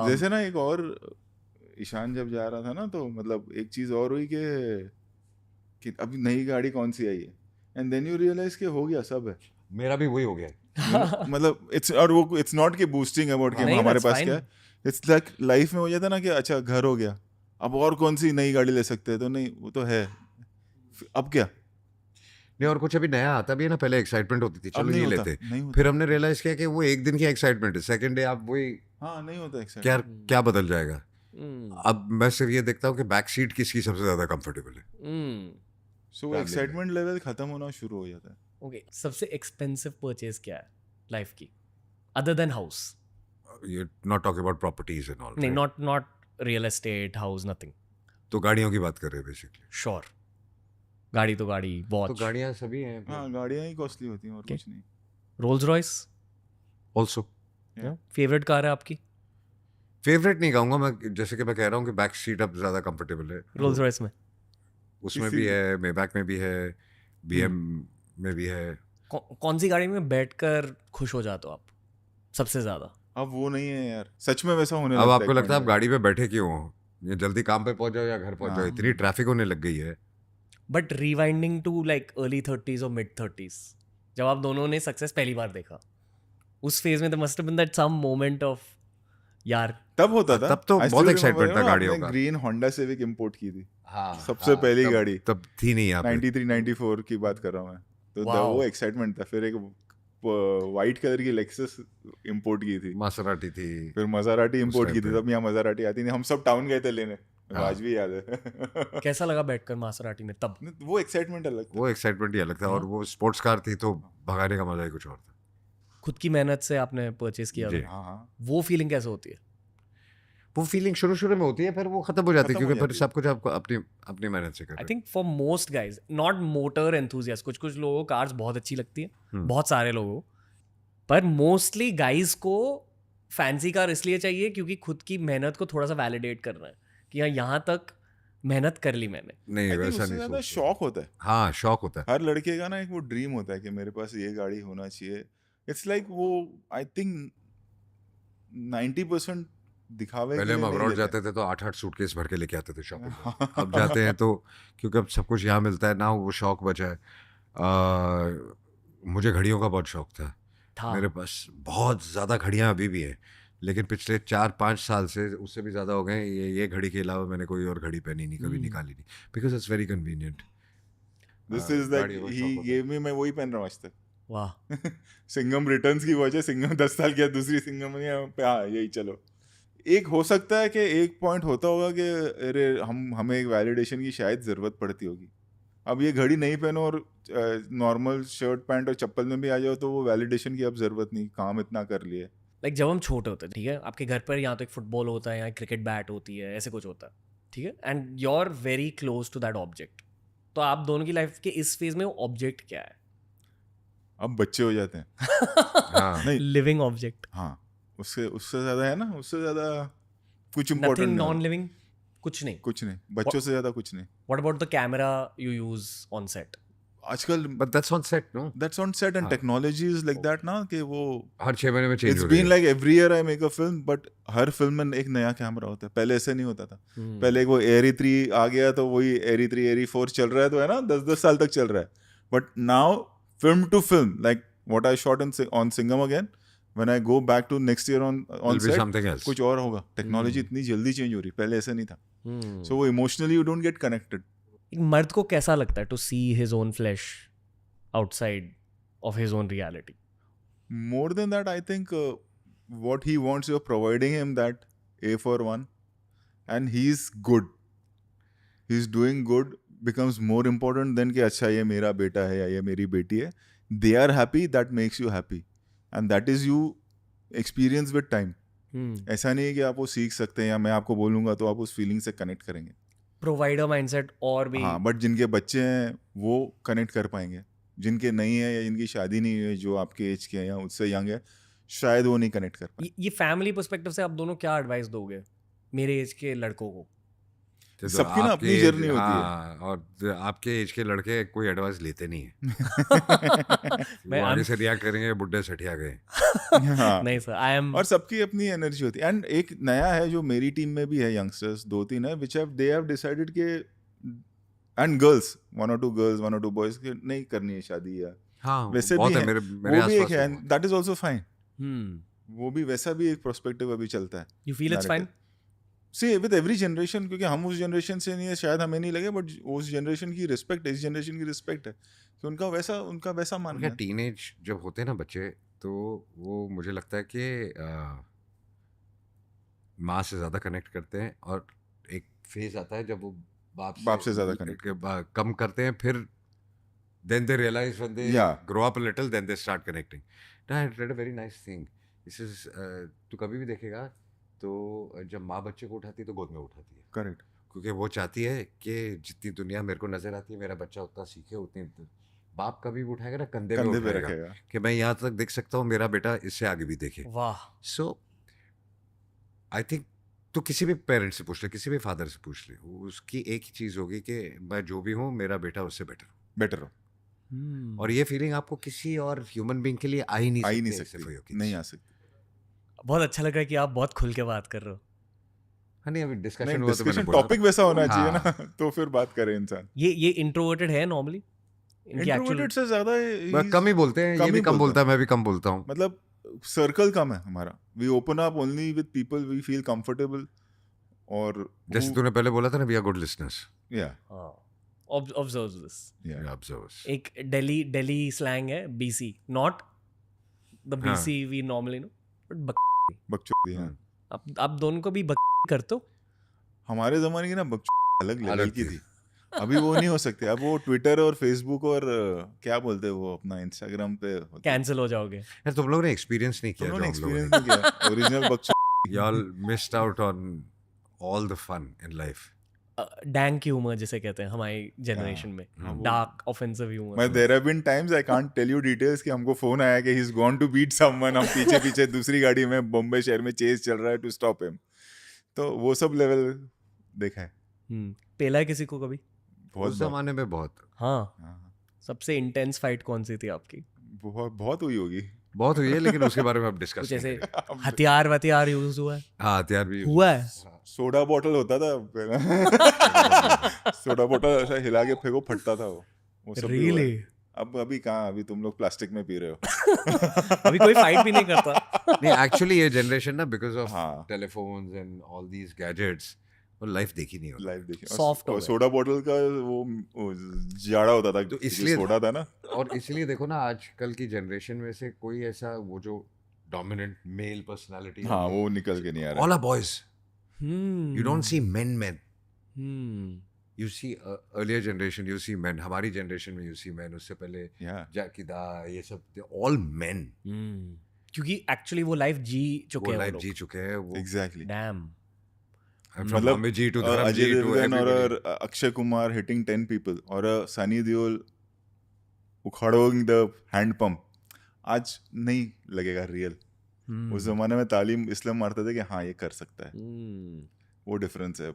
जैसे ना एक और, ईशान जब जा रहा था ना, तो मतलब एक चीज और हुई कि अभी नई गाड़ी कौन सी आई है, एंड देन यू रियलाइज कि हो गया, सब है। मेरा भी वही हो गया। मतलब इट्स नॉट कि बूस्टिंग अबाउट कि नहीं, हमारे that's पास fine. क्या है। इट्स लाइक लाइफ में हो जाता है ना कि अच्छा घर हो गया, अब और कौन सी नई गाड़ी ले सकते हैं, तो नहीं, वो तो है, अब क्या। नहीं, और कुछ अभी नया आता भी है ना, पहले एक्साइटमेंट होती थी, अब चलो नहीं ये होता, लेते, नहीं होता। फिर हमने रियलाइज किया कि वो एक दिन की एक्साइटमेंट है, सेकंड डे आप वही हाँ, नहीं होता क्या एक्साइटमेंट। क्या बदल जाएगा। अब मैं सिर्फ ये देखता हूँ कि बैक सीट किसकी सबसे ज्यादा कंफर्टेबल है। सो वो एक्साइटमेंट लेवल खत्म होना शुरू हो जाता है। ओके, सबसे एक्सपेंसिव परचेज क्या है लाइफ की, अदर देन हाउस? ये not talking about properties and all. नहीं, not real estate, house, nothing. तो गाड़ियों की बात कर रहे हैं बेसिकली। श्योर, गाड़ी तो गाड़ी, तो वॉच, गाड़ियां सभी हैं। हाँ, गाड़ियाँ ही कॉस्टली होती हैं और Okay. कुछ नहीं। Rolls Royce. Also favourite car है आपकी? फेवरेट नहीं कहूंगा मैं, जैसे कि मैं कह रहा हूँ कि बैक सीट अब ज्यादा कंफर्टेबल है। रोल्स रॉयस में उसमें भी है, मेबैक में भी है, बीएम में भी है। कौन सी गाड़ी में बैठकर खुश हो जाते हो आप सबसे ज्यादा? अब वो नहीं है यार, सच में वैसा होने अब लगता है आपको एक लगता है आप point गाड़ी पे बैठे क्यों हो, ये जल्दी काम पे पहुंच जाओ या घर पहुंच जाओ, हाँ। इतनी ट्रैफिक होने लग गई है। But rewinding to like early 30s और मिड 30s, जब आप दोनों ने सक्सेस पहली बार देखा, उस फेज में must have been that some moment of यार। तब होता था, तब तो I बहुत still excitement remember, था ना, गाड़ियों आपने का। ग्रीन होंडा सिविक इंपोर्ट की थी, हाँ, सबसे पहली तब- गाड़ी। तब थी नहीं यहाँ पे। 93 94 की बात कर रहा हूँ मैं। तो Wow. वो एक्साइटमेंट था। फिर एक वाइट कलर की लेक्सस इंपोर्ट की थी, मासराटी थी। फिर मज़राटी इंपोर्ट की time थी, पे। तब यहाँ मज़राटी आती नहीं, हम सब टाउन गए थे लेने, हाँ। आज भी याद है। कैसा लगा बैठकर मासराटी में तब? वो एक्साइटमेंट अलग था। वो एक्साइटमेंट ही अलग था, और वो स्पोर्ट्स कार थी तो भगाने का मजा ही कुछ और था। खुद की मेहनत से आपने परचेज किया जी। था, हाँ हाँ, वो फीलिंग कैसे होती है? वो फीलिंग शुरू में होती है, फिर वो खत्म हो जाती है, खत्म हो क्योंकि फिर जाती है। सब कुछ आपको अपनी अपनी मेहनत से आई करना। Think for most guys, not motor enthusiast, कुछ कुछ लोगों को कार्स बहुत अच्छी लगती है, बहुत सारे लोगों को, पर मोस्टली गाइज को फैंसी कार इसलिए चाहिए क्योंकि खुद की मेहनत को थोड़ा सा वैलिडेट करना है कि हाँ यहाँ तक मेहनत कर ली मैंने। नहीं, I think वैसा उससे नहीं ज़्यादा सोचते। शौक होता है। हाँ, शौक होता है। हर लड़के का ना एक वो ड्रीम होता है कि मेरे पास ये गाड़ी होना चाहिए। इट्स लाइक वो आई थिंक 90% दिखावे के पहले हम लिए नहीं अब्रॉड लेते जाते थे तो 8-8 सूटकेस भर के लेके आते थे शॉपिंग। अब जाते हैं तो क्योंकि अब सब कुछ यहाँ मिलता है ना, वो शौक बचा है। मुझे घड़ियों का बहुत शौक था। मेरे पास बहुत ज़्यादा घड़ियाँ अभी भी हैं, लेकिन पिछले 4-5 साल से, उससे भी ज़्यादा हो गए, ये घड़ी के अलावा मैंने कोई और घड़ी पहनी नहीं, कभी निकाली नहीं, because it's very convenient. This is like he gave me, मैं वही पहन रहा हूँ आज तक। वाह। सिंघम रिटर्न्स की वजह, सिंघम 10 साल किया, दूसरी सिंघम पे, हाँ यही चलो। एक हो सकता है कि एक पॉइंट होता होगा कि अरे हमें एक वैलिडेशन की शायद ज़रूरत पड़ती होगी। अब ये घड़ी नहीं पहनो और नॉर्मल शर्ट पैंट और चप्पल में भी आ जाओ तो वो वैलिडेशन की अब ज़रूरत नहीं, काम इतना कर लिए। लाइक जब हम छोटे होते हैं, ठीक है, आपके घर पर यहाँ तो एक फुटबॉल होता है, यहाँ क्रिकेट बैट होती है, ऐसे कुछ होता है, ठीक है, and you are very close to that object. तो आप दोनों की लाइफ के इस फेज में वो ऑब्जेक्ट क्या है? अब बच्चे हो जाते हैं। हाँ, नहीं, लिविंग ऑब्जेक्ट, हाँ, उससे ज़्यादा है ना, उससे ज़्यादा कुछ नथिंग इम्पोर्टेंट नॉन नहीं, लिविंग, कुछ नहीं। कुछ नहीं, बच्चों से ज़्यादा कुछ नहीं what about the camera you use on set? आजकल। But that's on set, no? That's on set and technology is like that ना, कि वो हर 6 महीने में चेंज इट्स हो रही बीन है। Like every year I make a film, but her film में एक नया कैमरा होता है। पहले ऐसे नहीं होता था। पहले वो एरी 3 आ गया तो वही एरी 3 एरी 4 चल रहा है, तो है ना, 10-10 साल तक चल रहा है। But now film to film, like what I shot on Singham again, when I go back to next year on Will be set, something else. कुछ और होगा। टेक्नोलॉजी इतनी जल्दी चेंज हो रही, पहले ऐसा नहीं था। सो वो emotionally you don't get connected. एक मर्द को कैसा लगता है to see his own flash outside of his own reality? More than that, I think what he wants, you're providing him that A for 1, and he's good. He's doing good becomes more important than कि अच्छा ये मेरा बेटा है या ये मेरी बेटी है. They are happy, that makes you happy, and that is you experience with time. ऐसा नहीं है कि आप वो सीख सकते हैं या मैं आपको बोलूँगा तो आप उस फीलिंग से कनेक्ट करेंगे. प्रोवाइडर माइंडसेट और भी। हाँ, बट जिनके बच्चे हैं वो कनेक्ट कर पाएंगे, जिनके नहीं है या जिनकी शादी नहीं हुई है, जो आपके एज के हैं या उससे यंग है, शायद वो नहीं कनेक्ट कर पाए. ये फैमिली पर्सपेक्टिव से आप दोनों क्या एडवाइस दोगे मेरे एज के लड़कों को? तो सबकी ना आपके अपनी जर्नी होती है. हाँ, और आपके एज के लड़के कोई एडवाइस लेते नहीं है। मैं वो आगे से रिएक्ट करेंगे, बुड्ढे सठिया गए। हाँ. नहीं सर, आई एम। और सबकी अपनी एनर्जी होती है. एंड एक नया है जो मेरी टीम में भी है, यंगस्टर्स 2-3 है, which have they have decided के, and girls, 1 or 2 girls 1 or 2 boys के नहीं करनी है शादी, या हाँ, वैसे बहुत भी है है, मेरे वो भी एक आसपास है, है वो। That is also fine. वो भी वैसा भी एक प्रोस्पेक्टिव अभी चलता है. You feel it's fine? See with every generation, क्योंकि हम उस जनरेशन से नहीं है, शायद हमें नहीं लगे, बट उस जनरेशन की रिस्पेक्ट, इस जनरेशन की रिस्पेक्ट है कि उनका वैसा मानना क्या है. टीनेज जब होते हैं ना बच्चे, तो वो मुझे लगता है कि माँ से ज़्यादा कनेक्ट करते हैं, और एक फेज आता है जब वो बाप से ज़्यादा connect कम करते हैं, फिर then they realize when they Yeah. grow up a little, then they start connecting. Now, I read a very nice thing. This is तू कभी भी देखेगा तो जब माँ बच्चे को उठाती है तो गोद में उठाती है, करेक्ट. क्योंकि वो चाहती है कि जितनी दुनिया मेरे को नजर आती है, मेरा बच्चा उतना सीखे, उतनी बाप कभी भी उठाएगा ना, कंधे कंधे पे पे उठाएगा रखेगा. कि मैं यहाँ तक देख सकता हूँ, मेरा बेटा इससे आगे भी देखे. वाह। सो आई थिंक तो किसी भी पेरेंट से पूछ ले, किसी भी फादर से पूछ ले, उसकी एक ही चीज़ होगी कि मैं जो भी हूँ, मेरा बेटा उससे बेटर हो. और ये फीलिंग आपको किसी और ह्यूमन बीइंग के लिए आ ही नहीं सकती, नहीं आ सकती. बहुत अच्छा लग रहा है कि आप बहुत खुल के बात कर रहे हो। हाँ, नहीं, अभी नहीं, डिस्कशन हुआ तो मैंने डिस्कशन बोला टॉपिक वैसा होना चाहिए हाँ. ना, तो फिर बात करे इंसान. ये इंट्रोवर्टेड है नॉर्मली? इनकी इंट्रोवर्टेड एक्चुअल से ज्यादा बस कम ही बोलते हैं, ये भी कम बोलता है, मैं भी कम बोलता हूँ. मतलब सर्कल कम है हमारा. We open up only with people we feel comfortable. और जैसे तूने पहले बोला था ना, वी आर गुड लिसनर्स. या ऑब्जर्व दिस. Yeah. Observes. एक दिल्ली स्लैंग है BC, not the BC we normally know, but बकचोदी, हाँ. आप दोनों को भी करते हो. हमारे जमाने की ना बकचोदी अलग लेवल अलग की थी. थी. अभी वो नहीं हो सकते. अब वो ट्विटर और फेसबुक और क्या बोलते हैं वो अपना इंस्टाग्राम पे होते हैं. कैंसिल हो जाओगे. यार तुम लोगों ने एक्सपीरियंस नहीं किया तुम जो लोगों ने हम लोगों एक्सपीरियंस नहीं किया ओरिजिनल बकचोदी. ने. Y'all missed out on all the fun in life. Dank humour जिसे कहते हैं हमारी जनरेशन में, डार्क ऑफेंसिव मैं humour. There have been times I can't tell you details कि हमको फोन आया कि he is gone to beat someone. हम पीछे पीछे दूसरी गाड़ी में बॉम्बे शहर में चेज चल रहा है टू स्टॉप हिम. तो वो सब लेवल देखा है. पेला है किसी को कभी? बहुत उस जमाने में बहुत हाँ, सबसे इंटेंस फाइट कौन सी थी आपकी? बहुत हुई होगी. बहुत हुई है, लेकिन उसके बारे में अब डिस्कस कुछ ऐसे हथियार यूज हुआ है? हाँ, हथियार भी हुआ है. सोडा बॉटल होता था. सोडा बॉटल ऐसा हिला के फेंको, फटता था वो सब भी हुआ है. Really? अब अभी कहाँ, अभी तुम लोग प्लास्टिक में पी रहे हो. अभी कोई फाइट भी नहीं करता. नहीं, एक्चुअली ये जनरेशन ना बिकॉज ऑफ हाँ. Telephones and all these gadgets और लाइफ देखी नहीं होती. लाइव देखिए. Soft हो और गए. सोडा बॉटल का वो जाड़ा होता था, तो क्योंकि इसलिए- सोडा था ना. और इसलिए देखो ना, आजकल की जनरेशन में से कोई ऐसा वो जो डोमिनेंट मेल पर्सनालिटी, हाँ, वो निकल के नहीं आ रहा. All are boys. You don't see men. You see earlier generation, you see men. हमारी generation में you see men. उससे पहले Yeah. जाकिदा, ये सब all men. क्योंकि एक्चुअली वो लाइफ जी चुके वो हैं. लाइफ जी चुके हैं. वो Exactly. डैम. from मतलब Amit ji to Dharam Ajay ji to Devgn और everybody. Akshay Kumar hitting 10 people और सनी देओल उखाड़ोइंग द हैंड पंप आज नहीं लगेगा रियल. उस जमाने में तालीम इसलिए मारते थे कि हाँ ये कर सकता है. वो डिफरेंस है.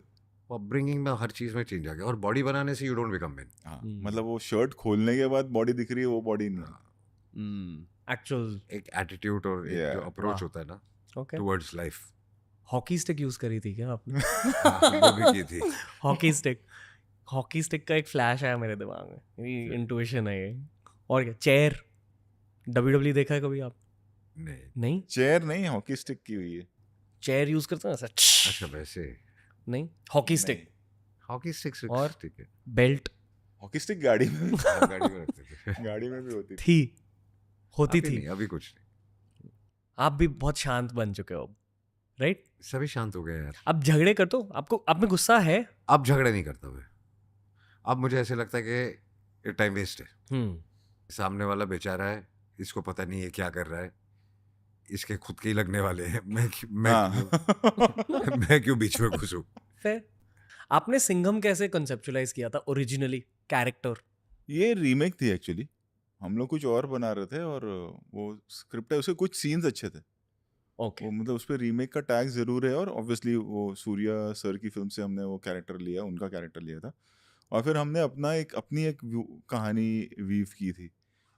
अपब्रिंगिंग में हर चीज में चेंज आ गया. और बॉडी बनाने से यू डोंट बिकम मैन. हाँ, मतलब वो शर्ट खोलने के बाद बॉडी दिख रही है, वो बॉडी नहीं है. एक्चुअल एक एटीट्यूड और एक Yeah. जो अप्रोच वाह. होता है ना okay. Towards life, hockey stick use करी थी क्या आपने? वो भी की थी. हॉकी स्टिक का एक फ्लैश आया मेरे दिमाग में. मेरी इंट्यूशन है ये. और क्या, चेयर WWE देखा है कभी आप? नहीं. चेयर नहीं, हॉकी स्टिक की हुई है. चेयर यूज करते हैं ऐसा. अच्छा वैसे नहीं, हॉकी स्टिक. हॉकी स्टिक्स और? ठीक है. बेल्ट हॉकी स्टिक गाड़ी में हाँ, गाड़ी में रखते थे. गाड़ी में भी होती थी. थी, होती अभी थी. नहीं, अभी कुछ नहीं. आप भी बहुत शांत बन चुके हो अब, राइट? सभी शांत हो गए यार. अब झगड़े करते हो? आपको आप में गुस्सा है? अब झगड़े नहीं करता मैं. अब मुझे ऐसे लगता है कि ये टाइम वेस्ट है. सामने वाला बेचारा है, इसको पता नहीं है क्या कर रहा है, इसके खुद के ही लगने वाले हैं. मैं क्यों बीच में घुसूं. फिर आपने सिंघम कैसे कंसेप्चुलाइज किया था ओरिजिनली कैरेक्टर? ये रीमेक थी एक्चुअली. हम लोग कुछ और बना रहे थे और वो स्क्रिप्ट है, उसके कुछ सीन्स अच्छे थे. ओके. वो मतलब उस पर रीमेक का टैग जरूर है. और ऑब्वियसली वो सूर्या सर की फिल्म से हमने वो कैरेक्टर लिया, उनका कैरेक्टर लिया था. और फिर हमने अपनी एक कहानी वीव की थी.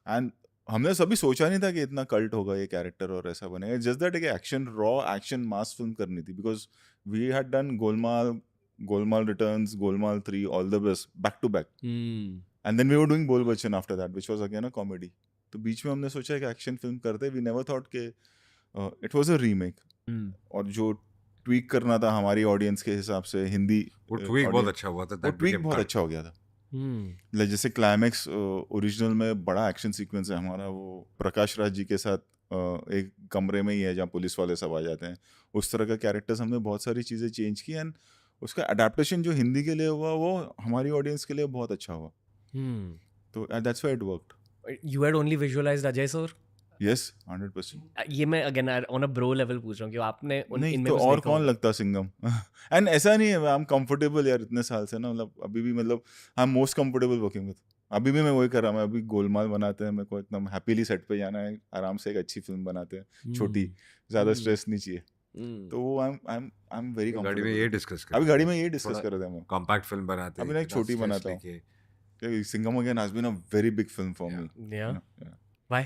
एंड हमने सभी सोचा नहीं था कि इतना कल्ट होगा ये कैरेक्टर और ऐसा बनेगा. जस्ट दैट एक action, raw action mass film करनी थी. Because we had done Golmaal Returns, Golmaal 3, all the best back to back. And then we were doing Bol Bachchan after that, which was again a comedy. तो बीच में हमने सोचा कि एक्शन फिल्म करते. वी नेवर थॉट कि इट वाज अ रीमेक. और जो ट्वीक करना था हमारी ऑडियंस के हिसाब से, हिंदी वो ट्वीक बहुत अच्छा हुआ था. वो ट्वीक बहुत अच्छा हो गया था. जैसे क्लाइमैक्स ओरिजिनल में बड़ा एक्शन सीक्वेंस है हमारा, वो प्रकाश राज जी के साथ एक कमरे में ही है जहाँ पुलिस वाले सब आ जाते हैं. उस तरह का कैरेक्टर्स हमने बहुत सारी चीज़ें चेंज की. एंड उसका अडेप्टेशन जो हिंदी के लिए हुआ वो हमारी ऑडियंस के लिए बहुत अच्छा हुआ. तो that's why it worked. You had only visualised Ajay sir? Yes, 100%. ये मैं again on a bro level पूछ रहा हूँ कि आपने नहीं इनमें तो कुछ और देखा कौन हो? लगता सिंघम. एंड ऐसा नहीं है, आई एम कंफर्टेबल यार इतने साल से ना. मतलब अभी भी, मतलब I am most comfortable working with. अभी भी मैं वही कर रहा हूँ. मैं अभी गोलमाल बनाते हैं, मेरे को एकदम हैप्पीली सेट पे जाना है, आराम से एक अच्छी फिल्म बनाते हैं, छोटी, ज़्यादा स्ट्रेस नहीं चाहिए. तो वो आई एम वेरी गाड़ी में कंफर्टेबल. ये डिस्कस कर. अभी गाड़ी में ये डिस्कस कर रहे थे हम. कॉम्पैक्ट फिल्म बनाते हैं. अभी मैं एक छोटी बनाता हूँ. Singham again has been a very big film for me. Why?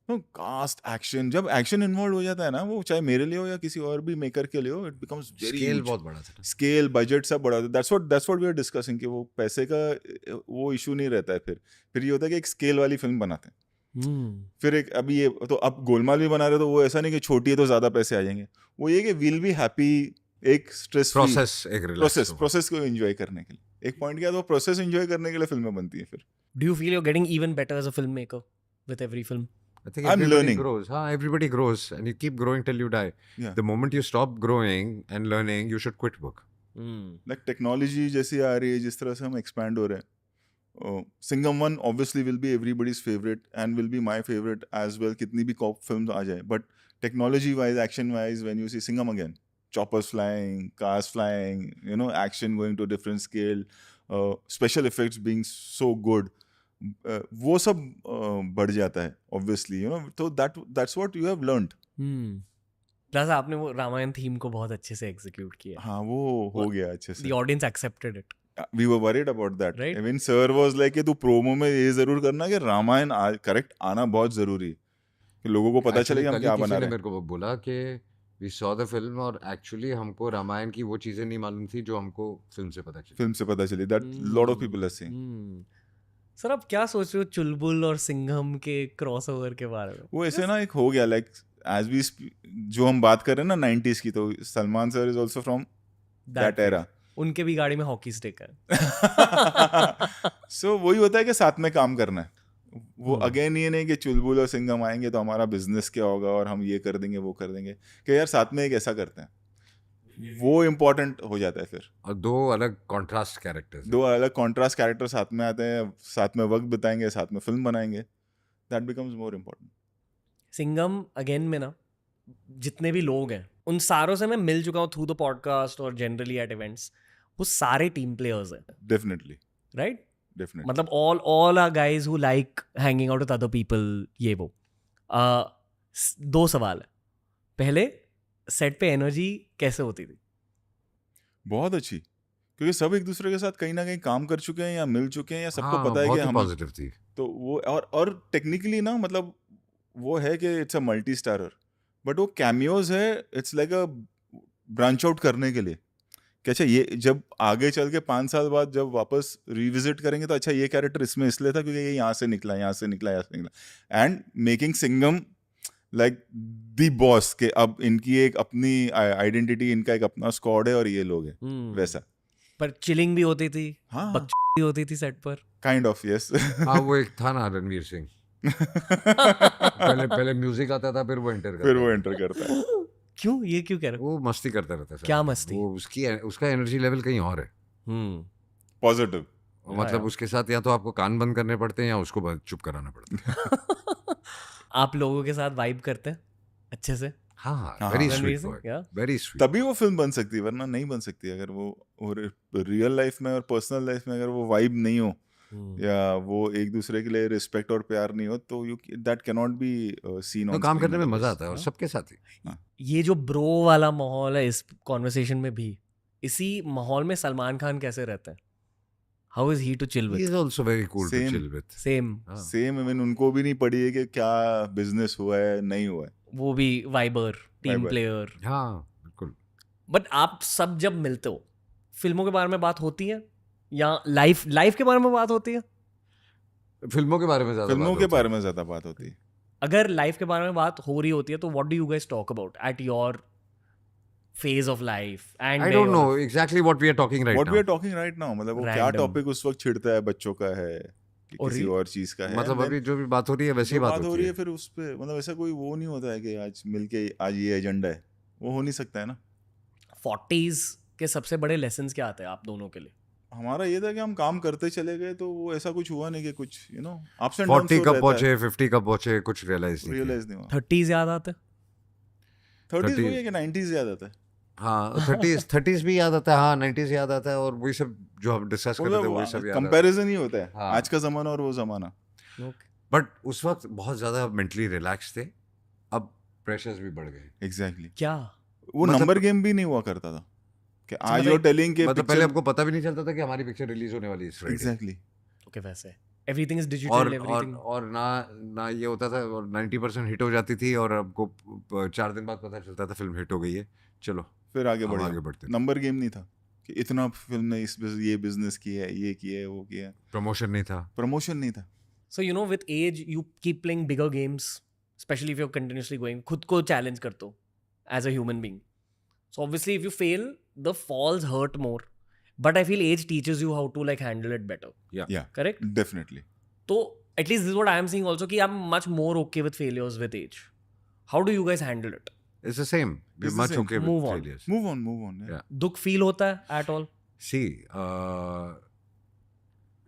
No, cast, action, जब एक्शन इन्वॉल्व हो जाता है ना, वो चाहे मेरे लिए हो या किसी और भी मेकर के लिए हो, इट बिकम्स वेरी स्केल बहुत बड़ा था. स्केल, बजट सब बड़ा. That's what we are discussing कि वो पैसे का वो इशू नहीं रहता है. फिर ये होता है कि एक स्केल वाली फिल्म बनाते हैं. फिर एक अभी ये तो अब गोलमाल भी बना रहे, तो वो ऐसा नहीं कि छोटी है तो ज्यादा पैसे आ जाएंगे. वो ये कि विल बी हैप्पी, एक स्ट्रेस प्रोसेस, एक प्रोसेस को एंजॉय करने के लिए एक पॉइंट के बाद वो प्रोसेस एंजॉय करने के लिए फिल्में बनती हैं फिर. Do you feel you're getting even better as a filmmaker with every film? I think I'm everybody learning. grows. Everybody grows, and you keep growing till you die. Yeah. The moment you stop growing and learning, you should quit work. Like technology जैसी आ रही है, जिस तरह से हम expand हो रहे हैं, Singham 1 obviously will be everybody's favorite and will be my favorite as well, कितनी भी कॉप फिल्म आ जाए. But technology wise, action wise, when you see Singham again, choppers flying, cars flying, you know, action going to a different scale, special effects being so good, वो सब बढ़ जाता है obviously, you know. तो that's what you have learned. Plus आपने वो Ramayan theme को बहुत अच्छे से एग्जीक्यूट किया. हाँ, वो हो गया अच्छे से. The audience accepted it. We were worried about that. Right. Even sir was like कि तू प्रोमो में ये जरूर करना कि रामायण करेक्ट आना बहुत जरूरी है, कि लोगों को पता चले कि हम क्या बना रहे हैं. मेरे को बोला कि we saw the film और actually हमको रामायण की वो चीजें नहीं मालूम थी जो हमको फिल्म से पता चली. फिल्म से पता चली. That lot of people are saying. Sir आप क्या सोच रहे हो चुलबुल और सिंघम के क्रॉसओवर के बारे में? वो ऐसे ना एक हो गया लाइक एज वी जो हम बात कर रहे हैं ना 90s की, तो Salman sir is also from that era. उनके भी गाड़ी में हॉकी स्टिक है. सो वही होता है कि साथ में काम करना है. वो अगेन ये नहीं कि चुलबुल और सिंघम आएंगे तो हमारा बिजनेस क्या होगा और हम ये कर देंगे वो कर देंगे, कि यार साथ में एक ऐसा करते हैं, वो इम्पोर्टेंट हो जाता है फिर. और दो अलग कॉन्ट्रास्ट कैरेक्टर साथ में आते हैं, साथ में वक्त बिताएंगे, साथ में फिल्म बनाएंगे. That becomes more important. Singham again में ना जितने भी लोग हैं उन सारों से मैं मिल चुका हूँ थ्रू द पॉडकास्ट और जनरली एट इवेंट्स. वो सारे टीम प्लेयर्स हैं. डेफिनेटली. राइट. डेफिनेटली. मतलब all are guys who like hanging out with other people. ये वो. दो सवाल है. पहले, सेट पे एनर्जी कैसे होती थी? बहुत अच्छी, क्योंकि सब एक दूसरे के साथ कहीं ना कहीं काम कर चुके हैं या मिल चुके हैं या सबको पता है कि हम पॉजिटिव थी. तो वो और टेक्निकली ना, मतलब वो है कि it's a multi starrer, but वो कैमियोज है, it's like a branch out करने के लिए कि अच्छा ये जब आगे चल के 5 साल बाद जब वापस रिविजिट करेंगे तो अच्छा ये कैरेक्टर इसमें इसलिए था क्योंकि ये यहाँ से निकला. And making Singham like the boss के अब इनकी एक अपनी आइडेंटिटी, इनका एक अपना स्क्वाड है और ये लोग हैं वैसा. पर चिलिंग भी होती थी. हाँ, भी होती थी सेट पर. Kind of yes. हाँ, वो एक था ना रणवीर सिंह. पहले म्यूजिक आता था, फिर वो एंटर करता है. क्यों कह रहे हो? वो मस्ती करता रहता है. क्या मस्ती? वो उसका एनर्जी लेवल कहीं और है. पॉजिटिव. मतलब उसके साथ या तो आपको कान बंद करने पड़ते हैं या उसको चुप कराना पड़ता है. आप लोगों के साथ वाइब करते हैं अच्छे से? हाँ, वेरी स्वीट. तभी वो फिल्म बन सकती है, वरना नहीं बन सकती. अगर वो रियल लाइफ में और पर्सनल लाइफ में अगर वो वाइब नहीं हो या वो एक दूसरे के लिए रिस्पेक्ट और प्यार नहीं हो, तो that can not be seen on. काम करने में मजा आता है और सबके साथ ही. ये जो ब्रो वाला माहौल है इस कॉन्वर्सेशन में भी, इसी माहौल में सलमान खान कैसे रहते हैं? How is he to chill with? He is also very cool to chill with. Same even उनको भी नहीं पड़ी है कि क्या बिजनेस हुआ है नहीं हुआ है. वो भी वाइबर, टीम प्लेयर. हाँ, बिल्कुल. बट आप सब जब मिलते हो, फिल्मों के बारे में बात होती है या लाइफ के बारे में बात होती है? फिल्मों के बारे में ज्यादा बात होती है. अगर लाइफ के बारे में बात हो रही होती है तो what do you guys talk about at your phase of life? And I don't know exactly what we are talking right now. मतलब वो क्या टॉपिक उस वक्त छिड़ता है, बच्चों का है कि किसी और चीज का है. मतलब अभी जो भी बात हो रही है वैसी बात हो रही है. फिर उस पे मतलब ऐसा कोई वो नहीं होता है कि आज मिलके आज ये एजेंडा है, वो हो नहीं सकता है ना. 40s के सबसे बड़े लेसन्स क्या आते हैं आप दोनों के लिए? हमारा ये था कि हम काम करते चले गए, तो वो ऐसा कुछ हुआ नहीं कि कुछ अप्स एंड डाउन्स 40 कब पहुंचे, 50 कब पहुंचे, कुछ रियलाइज नहीं हुआ. 30s याद आते हैं? 30s वही है कि 90s याद आता है. हाँ, 30s भी याद आता है. हाँ, 90s याद आता है. और वही सब जो हम डिस्कस कर रहे थे वही सब याद आता है. कंपैरिजन ही होता है. हाँ. आज का जमाना और वो जमाना. बट उस वक्त बहुत ज्यादा मेंटली रिलैक्स थे. अब प्रेशर्स भी बढ़ गए. एग्जैक्टली. क्या वो नंबर गेम भी नहीं हुआ करता था कि आज यू टेलिंग के मतलब पहले आपको पता भी नहीं चलता था कि हमारी पिक्चर रिलीज होने वाली है इस फ्राइडे. एग्जैक्टली. ओके, वैसे एवरीथिंग इज डिजिटल. एवरीथिंग और ना ये होता था और 90% हिट हो जाती थी और आपको 4 दिन बाद पता चलता था फिल्म हिट हो गई है, चलो फिर आगे बढ़ते. नंबर गेम नहीं था कि इतना फिल्म ने ये बिजनेस किया है, ये किया है, वो किया है. प्रमोशन नहीं था. So you know with age you keep playing bigger games, especially if you are continuously going, खुद को चैलेंज करते हो as a human being. So obviously if you fail the falls hurt more but I feel age teaches you how to like handle it better. Yeah, Correct? definitely. So at least this is what I am seeing also, कि I'm much more okay with failures with age. How do you guys handle it? It's the same. We're It's the much same. okay Move with on. failures. Move on. Yeah. दुख feel होता है at all? See,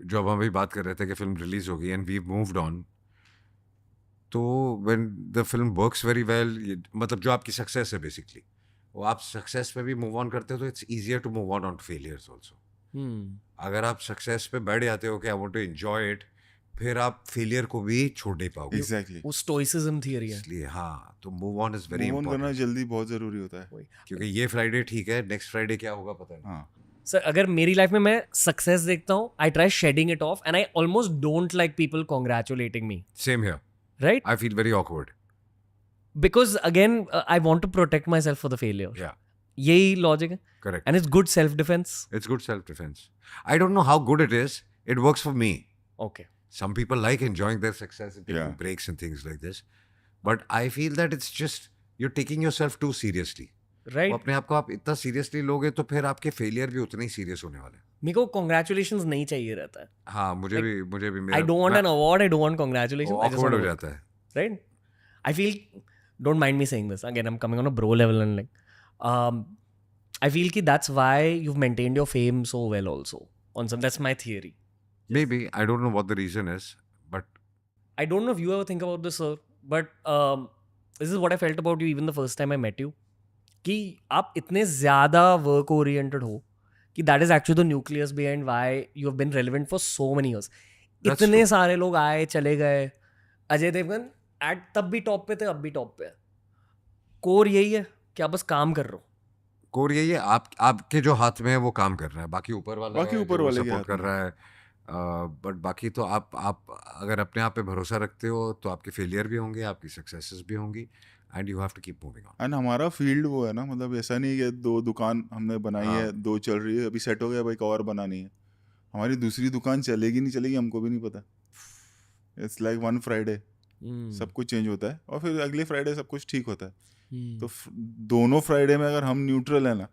जो अब हम अभी बात कर रहे थे कि फिल्म रिलीज होगी एंड वी मूव्ड ऑन, तो when the film works very well, मतलब जो आपकी सक्सेस है बेसिकली, वो आप सक्सेस पे भी मूव ऑन करते हो तो it's easier to move on failures also. अगर आप सक्सेस पे बैठ जाते हो कि I want to enjoy it, फिर आप फेलियर को भी छोड़ नहीं पाओगे. Exactly. वो stoicism theory है. इसलिए हाँ, तो move on is very Move on करना इंपॉर्टेंट, जल्दी बहुत जरूरी होता है. क्योंकि ये फ्राइडे ठीक है, नेक्स्ट फ्राइडे क्या होगा पता नहीं. हाँ. सर अगर मेरी लाइफ में मैं सक्सेस देखता हूँ, I try shedding it off and I almost don't like people congratulating me, same here, right? I feel very awkward. Because again I want to protect my self for the failure. या यही logic है. Correct. And it's good self defence. It's good self-defense. I don't know how good it is. It works for me. Okay. Some people like enjoying their success and taking Yeah. breaks and things like this. But I feel that it's just you're taking yourself too seriously. वो right. अपने आप को आप इतना seriously लोगे तो फिर आपके फेलियर भी उतने ही सीरियस होने वाले हैं. मेरे को कॉन्ग्रेचुलेशंस नहीं चाहिए रहता है. हाँ, मुझे भी I don't want an award, I don't want congratulation. awkward हो जाता है. Right? I feel, don't mind me saying this, again I'm coming on a bro level and like I feel ki that's why you've maintained your fame so well also on some, that's my theory. Maybe I don't know what the reason is, but I don't know if you ever think about this, sir, but this is what I felt about you even the first time I met you, कि आप इतने ज़्यादा work oriented हो कि that is actually the nucleus behind why you have been relevant for so many years. That's इतने true. सारे लोग आए चले गए. अजय देवगन तब भी टॉप पे थे, अब भी टॉप पे है. कोर यही है कि आप बस काम कर रहे हो. कोर यही है, आपके जो हाथ में है वो काम कर रहा है, बाकी ऊपर वाला बाकी है ऊपर जो वाले के सपोर्ट हाथ कर में। रहा है. बट बाकी तो आप अगर अपने आप पे भरोसा रखते हो तो आपके फेलियर भी होंगे, आपकी सक्सेसेस भी होंगी, and you have to keep moving on. And हमारा फील्ड वो है ना, मतलब ऐसा नहीं कि 2 दुकान हमने बनाई है, हाँ. 2 चल रही है, अभी सेट हो गया भाई, एक और बनानी है. हमारी दूसरी दुकान चलेगी नहीं चलेगी हमको भी नहीं पता. इट्स लाइक वन फ्राइडे सब कुछ चेंज होता है और फिर अगले फ्राइडे सब कुछ ठीक होता है. तो दोनों फ्राइडे में अगर हम न्यूट्रल है ना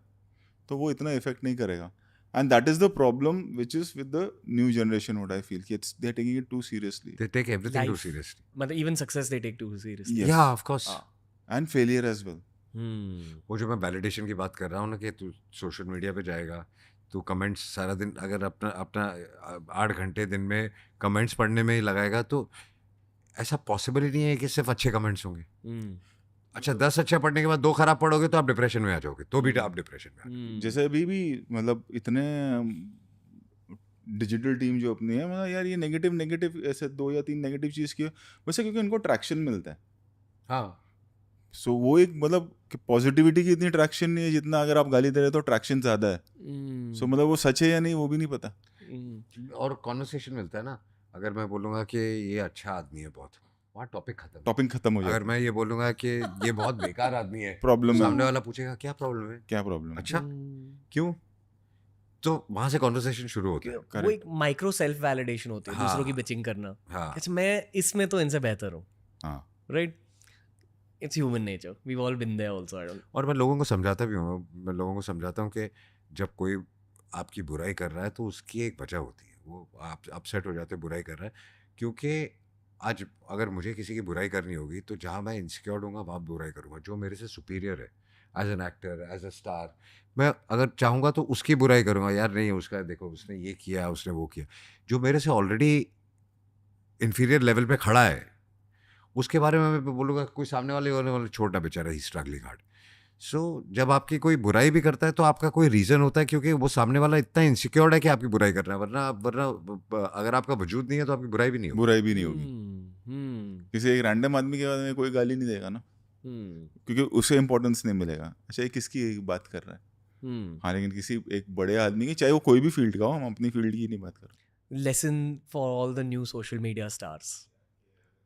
तो वो इतना इफेक्ट नहीं करेगा. And that is the problem which is with the new generation. What I feel कि it's they are taking it too seriously they take everything too Life. Seriously. मतलब even success they take too seriously. Yes. Yeah of course. And failure as well. वो जो मैं validation की बात कर रहा हूँ ना, कि तू सोशल मीडिया पे जाएगा, तू कमेंट्स सारा दिन अगर अपना 8 घंटे दिन में कमेंट्स पढ़ने में ही लगाएगा तो ऐसा पॉसिबल ही नहीं है कि सिर्फ अच्छे कमेंट्स होंगे. अच्छा 10 अच्छा पढ़ने के बाद 2 खराब पढ़ोगे तो आप डिप्रेशन में आ जाओगे, तो भी आप डिप्रेशन में आ जाओगे. जैसे अभी भी मतलब इतने डिजिटल टीम जो अपनी है, मतलब यार ये नेगेटिव ऐसे 2 या 3 नेगेटिव चीज़ की वैसे, क्योंकि इनको ट्रैक्शन मिलता है. हाँ. सो वो एक मतलब पॉजिटिविटी की इतनी ट्रैक्शन नहीं है जितना अगर आप गाली दे रहे हो तो ट्रैक्शन ज़्यादा है. सो मतलब वो सच है या नहीं वो भी नहीं पता. और कॉन्वर्सेशन मिलता है ना. अगर मैं बोलूँगा कि ये अच्छा आदमी है बहुत, वहाँ टॉपिक खत्म. टॉपिक खत्म हो अगर जाएगा. मैं ये बोलूँगा कि ये बहुत बेकार आदमी है, प्रॉब्लम सामने है. वाला पूछेगा क्या प्रॉब्लम है. क्या प्रॉब्लम है? अच्छा क्यों, तो वहाँ से कॉन्वर्सेशन शुरू होता है. वो एक माइक्रो सेल्फ वैलिडेशन होती है, हाँ. दूसरों की बिचिंग करना. हाँ. अच्छा मैं इसमें तो इनसे बेहतर हूँ. हाँ. Right. It's human nature, we all been there also. I don't. और मैं लोगों को समझाता भी हूँ, मैं लोगों को समझाता हूँ कि जब कोई आपकी बुराई कर रहा है तो उसकी एक वजह होती है. वो आप अपसेट हो जाते हैं बुराई कर रहा है, क्योंकि आज अगर मुझे किसी की बुराई करनी होगी तो जहाँ मैं इनसिक्योर हूँगा वहाँ बुराई करूँगा. जो मेरे से सुपीरियर है as an actor, as a star, मैं अगर चाहूँगा तो उसकी बुराई करूँगा. यार नहीं, उसका देखो उसने ये किया, उसने वो किया. जो मेरे से ऑलरेडी इन्फीरियर लेवल पे खड़ा है उसके बारे में मैं बोलूँगा कोई सामने वाले छोटा बेचारा ही स्ट्रगलिंग हार्ड. सो जब आपकी कोई बुराई भी करता है तो आपका कोई रीज़न होता है, क्योंकि वो सामने वाला इतना इनसिक्योर्ड है कि आपकी बुराई कर रहा है. वरना अगर आपका वजूद नहीं है तो आपकी बुराई भी नहीं होगी. बुराई भी नहीं होगी. किसी एक रैंडम आदमी के बाद में कोई गाली नहीं देगा ना, क्योंकि उसे इम्पोर्टेंस नहीं मिलेगा. अच्छा ये किसकी बात कर रहा है. हाँ, लेकिन किसी एक बड़े आदमी की, चाहे वो कोई भी फील्ड का हो, हम अपनी फील्ड की नहीं बात कर रहे. Lesson for all the new social media stars.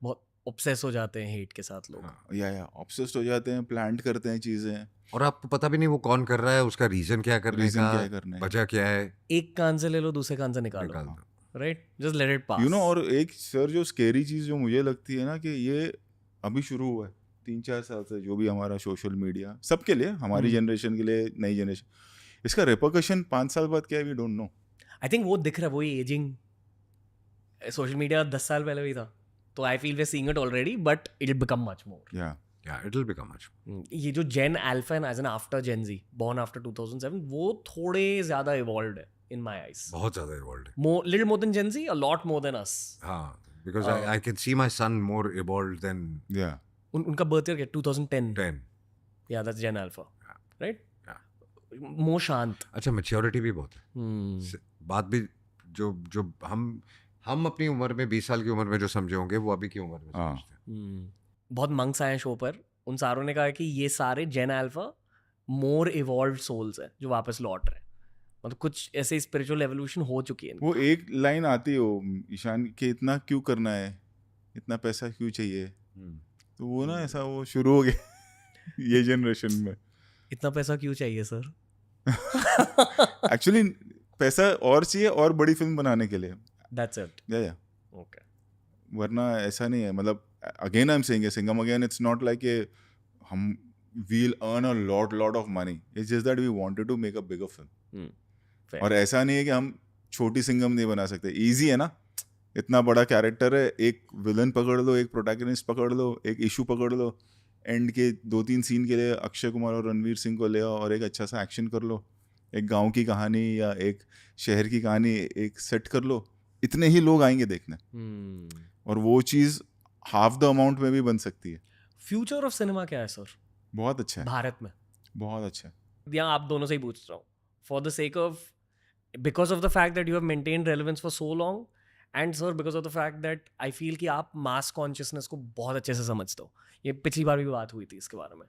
बहुत ऑब्सेस हो जाते हैं हेट के साथ लोग. या ऑब्सेस्ड हो जाते हैं, प्लांट करते हैं चीज़ें, और आपको पता भी नहीं वो कौन कर रहा है, उसका रीज़न क्या करने रीज़न का, क्या करना है. वजह क्या है, एक कान से ले लो, दूसरे कान से निकालो. निकाल दो. Right, just let it pass. You know. और एक सर जो स्केरी चीज़ जो मुझे लगती है ना, कि ये अभी शुरू हुआ है 3-4 साल से, जो भी हमारा सोशल मीडिया सबके लिए, हमारी जनरेशन के लिए, नई जनरेशन, इसका रिपरकशन 5 साल बाद क्या है, we don't know. I think वो दिख रहा है, वही एजिंग. सोशल मीडिया 10 साल पहले भी था, तो I feel we are seeing it already, but it will become much more. Yeah Yeah, it'll become much. ये जो Gen Alpha and as an after Gen Z, born after 2007, वो थोड़े ज्यादा इवॉल्व्ड है इन माय आईज. बहुत ज़्यादा evolved है. More, little more than Gen Z, a lot more than us. हाँ, because I can see my son more evolved than या उनका birth year क्या 2010? 10. Yeah, that's Gen Alpha, right? Yeah. More शांत. अच्छा, maturity भी बहुत है. बात भी जो हम अपनी उम्र में 20 साल की उम्र में जो समझे होंगे वो अभी की उम्र में हाँ. समझते हैं. बहुत मंक्स आए शो पर, उन सारों ने कहा कि ये सारे जेन अल्फा मोर इवॉल्व्ड सोल्स हैं जो वापस लौट रहे हैं. मतलब कुछ ऐसे स्पिरिचुअल एवोल्यूशन हो चुकी है. वो एक लाइन आती है वो ईशान के, इतना क्यों करना है, इतना पैसा क्यों चाहिए, तो वो ना ऐसा वो शुरू हो गया ये जनरेशन में. इतना पैसा क्यों चाहिए सर? एक्चुअली पैसा और चाहिए और बड़ी फिल्म बनाने के लिए. That's it. या Okay. वरना ऐसा नहीं है. मतलब again I am saying Singham Again, it's not like a हम we'll earn a lot of money, it's just that we wanted to make a bigger film. Fair. और ऐसा नहीं है कि हम छोटी सिंगम नहीं बना सकते. इजी है ना, इतना बड़ा कैरेक्टर है, एक विलन पकड़ लो, एक प्रोटैगनिस्ट पकड़ लो, एक इशू पकड़ लो, एंड के 2-3 सीन के लिए अक्षय कुमार और रणवीर सिंह को ले आओ और एक अच्छा सा एक्शन कर लो, एक गांव की कहानी या एक शहर की कहानी एक सेट कर लो, इतने ही लोग आएंगे देखने. और वो चीज़ हाफ द अमाउंट में भी बन सकती है. फ्यूचर ऑफ सिनेमा क्या है सर बहुत अच्छा है, भारत में? बहुत अच्छा है. यहाँ आप दोनों से ही पूछ रहा हूँ, for the sake of, because of the fact that you have maintained relevance for so long, and sir because of the fact that I feel कि आप मास कॉन्शियसनेस को बहुत अच्छे से समझते हो. ये पिछली बार भी बात हुई थी इसके बारे में.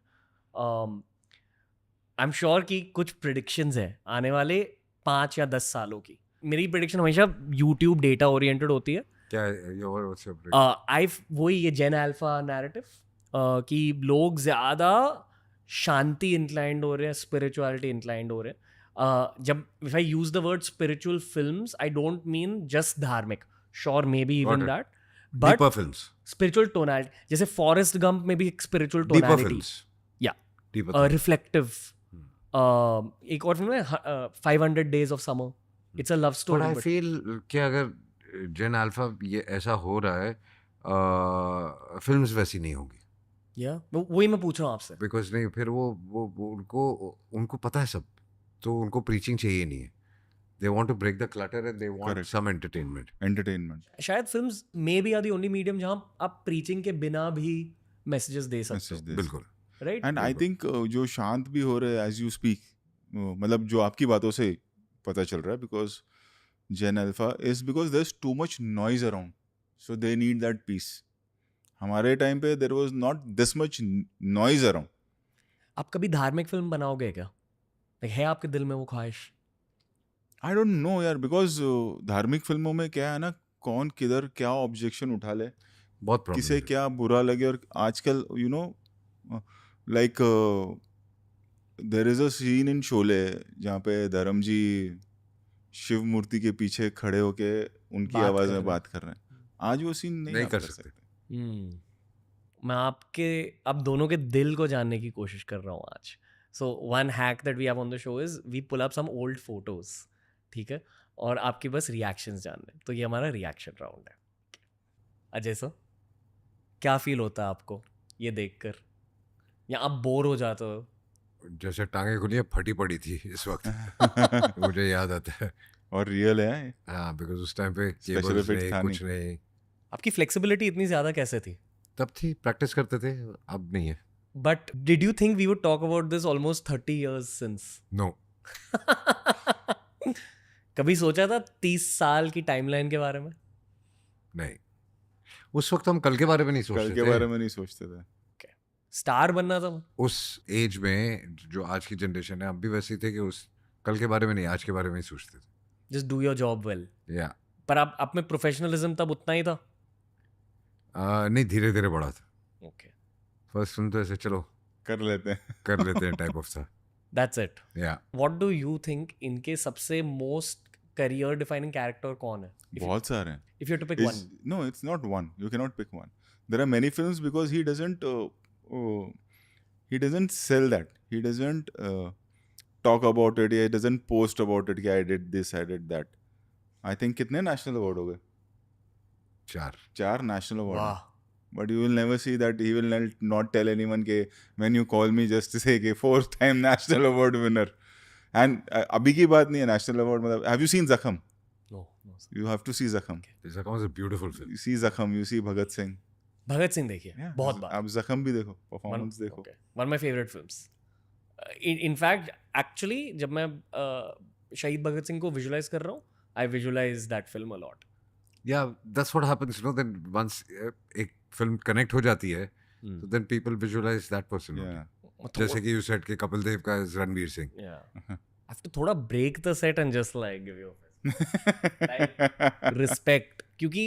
आई एम श्योर कि कुछ प्रिडिक्शंस है आने वाले 5 या 10 सालों की. मेरी प्रिडिक्शन हमेशा यूट्यूब डेटा ओरिएंटेड होती है. क्या है वही ये जेन अल्फा नैरेटिव कि लोग ज़्यादा शांति इंक्लाइंड हो रहे हैं, स्पिरिचुअलिटी इंक्लाइंड हो रहे हैं. जब if I use the word spiritual films, I don't mean just धार्मिक, sure maybe even that, but Deeper films. Spiritual tonality. जैसे फॉरेस्ट गंप में भी एक स्पिरिचुअल Deeper टोनालिटी, films. या Deeper films. रिफ्लेक्टिव. एक और फिल्म है 500 Days of Summer, it's a love But story. I feel कि अगर जेन अल्फा ये ऐसा हो रहा है, फिल्म्स वैसी नहीं होगी. या वही मैं पूछ रहा हूँ आपसे. बिकॉज नहीं, फिर वो उनको पता है सब, तो उनको प्रीचिंग चाहिए नहीं है. They want to break the clutter and they want Correct. Some entertainment. शायद films maybe are the only medium जहाँ आप प्रीचिंग के बिना भी मैसेजेस दे सकते हो, बिल्कुल. राइट? एंड आई थिंक जो शांत भी हो रहे हैं एज यू स्पीक, मतलब जो आपकी बातों से पता चल रहा है, because Gen Alpha is because there is too much noise around, so they need that peace. हमारे टाइम पे there was not this much noise around. आप कभी धार्मिक फिल्म बनाओगे क्या? Like, है आपके दिल में वो ख्वाहिश? आई डोंट नो यार, बिकॉज धार्मिक फिल्मों में क्या है ना, कौन किधर क्या ऑब्जेक्शन उठा ले, बहुत प्रॉब्लम किसे क्या बुरा लगे. और आजकल you know like there is a scene in Sholay जहाँ पे धर्म जी शिव मूर्ति के पीछे खड़े होके उनकी बात आवाज कर में रहे बात कर रहे हैं. आज वो सीन नहीं नहीं आप कर कर सकते. Hmm. मैं आप दोनों के दिल को जानने की कोशिश कर रहा हूँ आज. So one hack that we have on the show is we pull up some old photos, ठीक है, और आपके बस रिएक्शंस जानने. तो ये हमारा रिएक्शन राउंड है. अजय सर, क्या फील होता है आपको ये देखकर, या आप बोर हो जाते हो? जैसे टांगे खुली फटी पड़ी थी इस वक्त. मुझे याद आता है. और रियल है. हाँ, बिकॉज उस टाइम पे Special केबल्स effects नहीं, था कुछ नहीं. आपकी फ्लेक्सिबिलिटी इतनी ज़्यादा कैसे थी? तब थी, प्रैक्टिस करते थे, अब नहीं है. But did you think we would talk about this almost 30 years since? No. कभी सोचा था 30 साल की टाइमलाइन के बारे में? नहीं, उस वक्त हम कल के बारे में नहीं कल सोचते के थे. बारे में नहीं सोचते थे. स्टार बनना था. उस एज में जो आज की जनरेशन है, हम भी वैसे थे कि उस कल के बारे में नहीं, आज के बारे में ही सोचते थे. Just do your job well. या पर आप में प्रोफेशनलिज्म तब उतना ही था? नहीं, धीरे धीरे बढ़ा था. ओके, फर्स्ट सुन तो ऐसे चलो कर लेते हैं. कर लेते हैं टाइप ऑफ था. That's it. या व्हाट डू यू थिंक इनके सबसे मोस्ट करियर डिफाइनिंग कैरेक्टर कौन है? बहुत सारे हैं. If you to pick one. No, it's not one. You cannot pick one. There are many films because he doesn't sell that. He doesn't talk about it, he doesn't post about it कि I did this, I did that. I think कितने national award हो गए? 4 national award. वाह. But you will never see that. He will not tell anyone के when you call me just to say कि 4th time national award winner. And अभी की बात नहीं है national award मतलब. Have you seen Zakham? No. You have to see Zakham. Zakham was a beautiful film. You see Zakham, you see Bhagat Singh. Bhagat Singh देखिए बहुत बार. आप Zakham भी देखो, performance देखो. One of my favorite films. In fact, actually, जब मैं शहीद भगत सिंह को visualize कर रहा हूँ, I visualize that film a lot. Yeah, that's what happens, you know. Then once एक film connect हो जाती है, so then people visualize that person. Yeah. जैसे कि you said कि कपिल देव का is Ranveer Singh. Yeah. I have to थोड़ा break the set and just like give you like respect. क्योंकि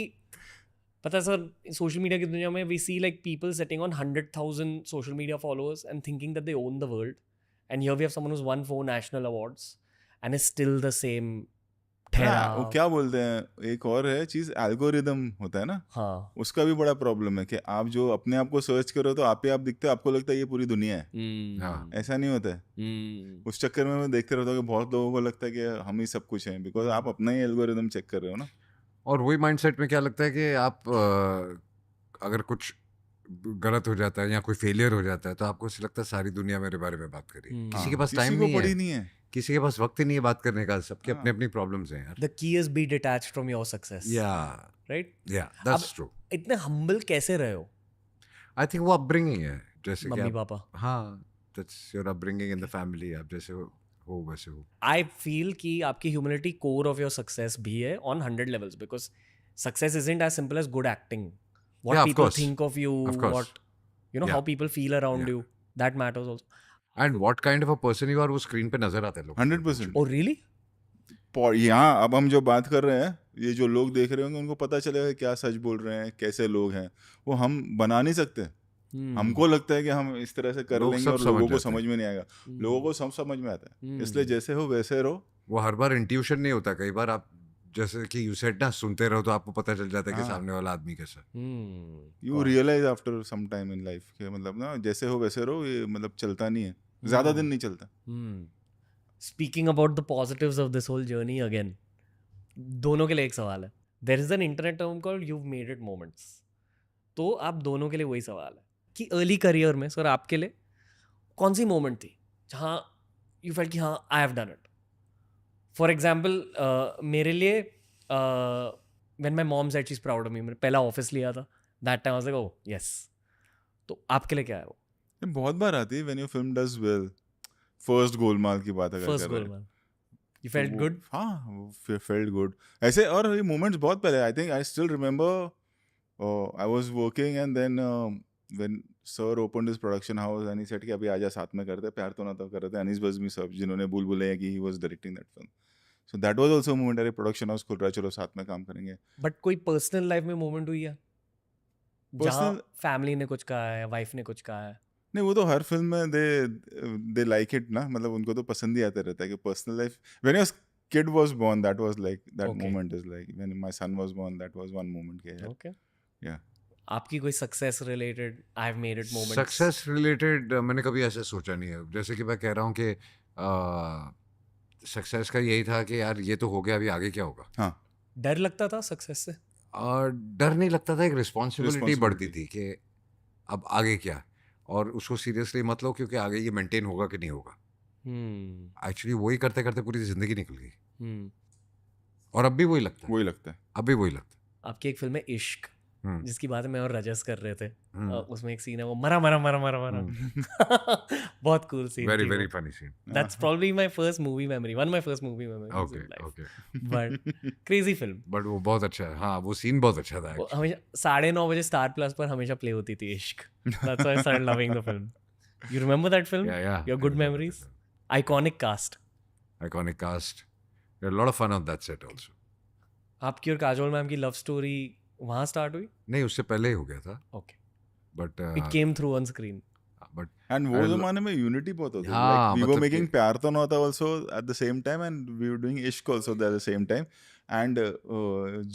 पता है सर सोशल मीडिया की दुनिया में we see like people setting on 100,000 social media followers and thinking that they own the world, and here we have someone who's won 4 national awards and is still the same ठहरा. वो क्या बोलते हैं, एक और है चीज, एल्गोरिदम होता है ना. हाँ. उसका भी बड़ा प्रॉब्लम है कि आप जो अपने आप को सर्च करो तो आप ही आप दिखते हो, आपको लगता है ये पूरी दुनिया है. हाँ. ऐसा नहीं होता है. उस चक्कर में मैं देखते रहता हूँ कि बहुत लोगों को लगता है कि हम ही सब कुछ हैं, बिकॉज आप अपना ही एल्गोरिदम चेक कर रहे हो ना. और वही माइंडसेट में क्या लगता है कि आप अगर कुछ गलत हो जाता है या कोई फेलियर हो जाता है तो आपको ऐसा लगता है सारी दुनिया मेरे बारे में बात कर रही है. किसी के पास टाइम नहीं है, किसी के पास वक्त ही नहीं है बात करने का. सबके अपने अपनी प्रॉब्लम्स हैं यार. The key is be detached from your success. Yeah, Right? yeah, that's true. इतने humble कैसे रहे हो? I think वो अपब्रिंगिंग है, जैसे कि मम्मी पापा. हाँ, that's your upbringing in the family. आप जैसे हो वैसे हो. I feel कि आपकी humility core of your success भी है on 100 levels, because success isn't as simple as good acting. What Yeah, of people course. think of you, Of course. what Yeah. how people feel around Yeah. you, that matters also. And what kind of a person you are वो screen पे नजर आता है लोगों को. 100%. Oh really? यहाँ अब हम जो बात कर रहे हैं, ये जो लोग देख रहे होंगे उनको पता चलेगा क्या सच बोल रहे हैं, कैसे लोग हैं. वो हम बना नहीं सकते. हमको लगता है कि हम इस तरह से कर लोग लेंगे सब और समझ लोगों को जाते समझ में नहीं आएगा. लोगों को सब समझ में आता है. इसलिए जैसे हो वैसे रहो. वो हर बार इंट्यूशन नहीं होता. कई बार आप जैसे कि यू सेड ना, सुनते रहो तो आपको पता चल जाता है कि सामने वाला आदमी कैसा. You realise after some time in life कि मतलब ना जैसे हो वैसे रहो, ये मतलब चलता नहीं है, ज्यादा दिन नहीं चलता. Speaking about the positives of this whole journey again, दोनों के लिए एक सवाल है. There is an internet term called you've made it moments. तो आप दोनों के लिए वही सवाल है कि अर्ली करियर में सर आपके लिए कौन सी मोमेंट थी जहाँ यू फेल्ट कि हाँ I have done it. For example मेरे लिए when my mom said she is proud of me, मैंने पहला ऑफिस लिया था, that time I was like oh yes. तो आपके लिए क्या है वो? ये बहुत बार आती है when your film does well. First Golmaal की बात अगर फर्स्ट कर रहे हैं, गोलमाल यू फेल्ट गुड. हाँ, फेल्ट गुड. ऐसे और ये मोमेंट्स बहुत पहले, I think I still remember I was working and then when sir opened his production house and he said कि अभी आजा साथ में करते, प्यार तो ना तो कर रहे थे, अनीस बज़मी साहब जिन्होंने बुलबुलैया की, he was directing that film. So that was also moment, अरे प्रोडक्शन हाउस खुल रहा है, चलो साथ में काम करेंगे. बट कोई पर्सनल लाइफ में मोमेंट हुई है जहाँ फैमिली ने कुछ कहा है, वाइफ ने कुछ कहा है? नहीं, वो तो हर फिल्म में दे लाइक इट ना, मतलब उनको तो पसंद ही आता रहता है कि personal life. When your kid was born, that was like that Okay. moment is like when my son was born, that was one moment के यार. Okay. Yeah. आपकी कोई success related I have made it moments? Success related मैंने कभी ऐसे सोचा नहीं है. जैसे कि मैं कह रहा हूँ कि सक्सेस का यही था कि यार ये तो हो गया, अभी आगे क्या होगा. हाँ. डर लगता था सक्सेस से? और डर नहीं लगता था, एक रिस्पॉन्सिबिलिटी बढ़ती थी कि अब आगे क्या, और उसको सीरियसली मत लो क्योंकि आगे ये मेंटेन होगा कि नहीं होगा. एक्चुअली वही करते करते पूरी जिंदगी निकल गई. और अब भी वही लगता है. वही लगता है. अब भी वही लगता है. आपकी एक फिल्म है इश्क, जिसकी बात मैं और रजस कर रहे थे, उसमें एक सीन है वो मरा मरा मरा मरा मरा. बहुत cool scene. Very very funny scene. That's probably my first movie memory, one my first movie memory. Okay okay. But crazy film. बट वो बहुत अच्छा है. हाँ, वो सीन बहुत अच्छा था. हमेशा 9:30 बजे स्टार प्लस पर हमेशा प्ले होती थी Ishq. That's why I started loving the film. You remember that film? Yeah. Your good memories. Iconic cast. Iconic cast. There a lot of fun on that set also. आपकी और Kajol ma'am की love story वहाँ start हुई? नहीं, उससे पहले ही हो गया था. Okay. But it came through on screen. but and वो जमाने में यूनिटी बहुत होती है. हाँ, वी वर मतलब मेकिंग कि- प्यार To Na Hota also at the same time, and we were doing Ishq also at the same time. And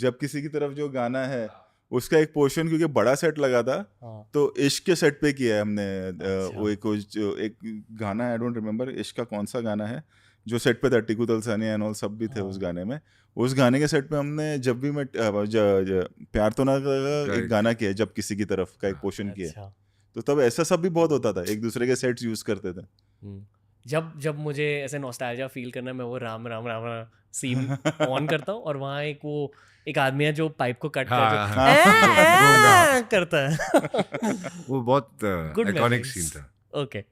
जब किसी की तरफ जो गाना है उसका एक पोर्शन क्योंकि बड़ा सेट लगा था हाँ, तो इश्क के सेट पे किया है हमने अच्छा। वो एक गाना आई डोंट रिमेम्बर इश्क का कौन सा गाना है जो सेट पे था टिकू तलसानी एंड ऑल सब भी थे उस गाने में उस गाने के सेट पे हमने जब भी मैं प्यार तो ना का एक गाना किया है, जब किसी की तरफ का एक पोर्शन किया है। अच्छा। तो तब ऐसा सब भी बहुत होता था एक दूसरे के सेट्स यूज करते थे जब जब मुझे ऐसे नॉस्टैल्जिया फील करना है मैं वो राम राम राम राम सीन ऑन करता हूँ और वहाँ एक आदमी है जो पाइप को कट कर जो हाँ, करता है वो बहुत Good आइकॉनिक memories. सीन था. ओके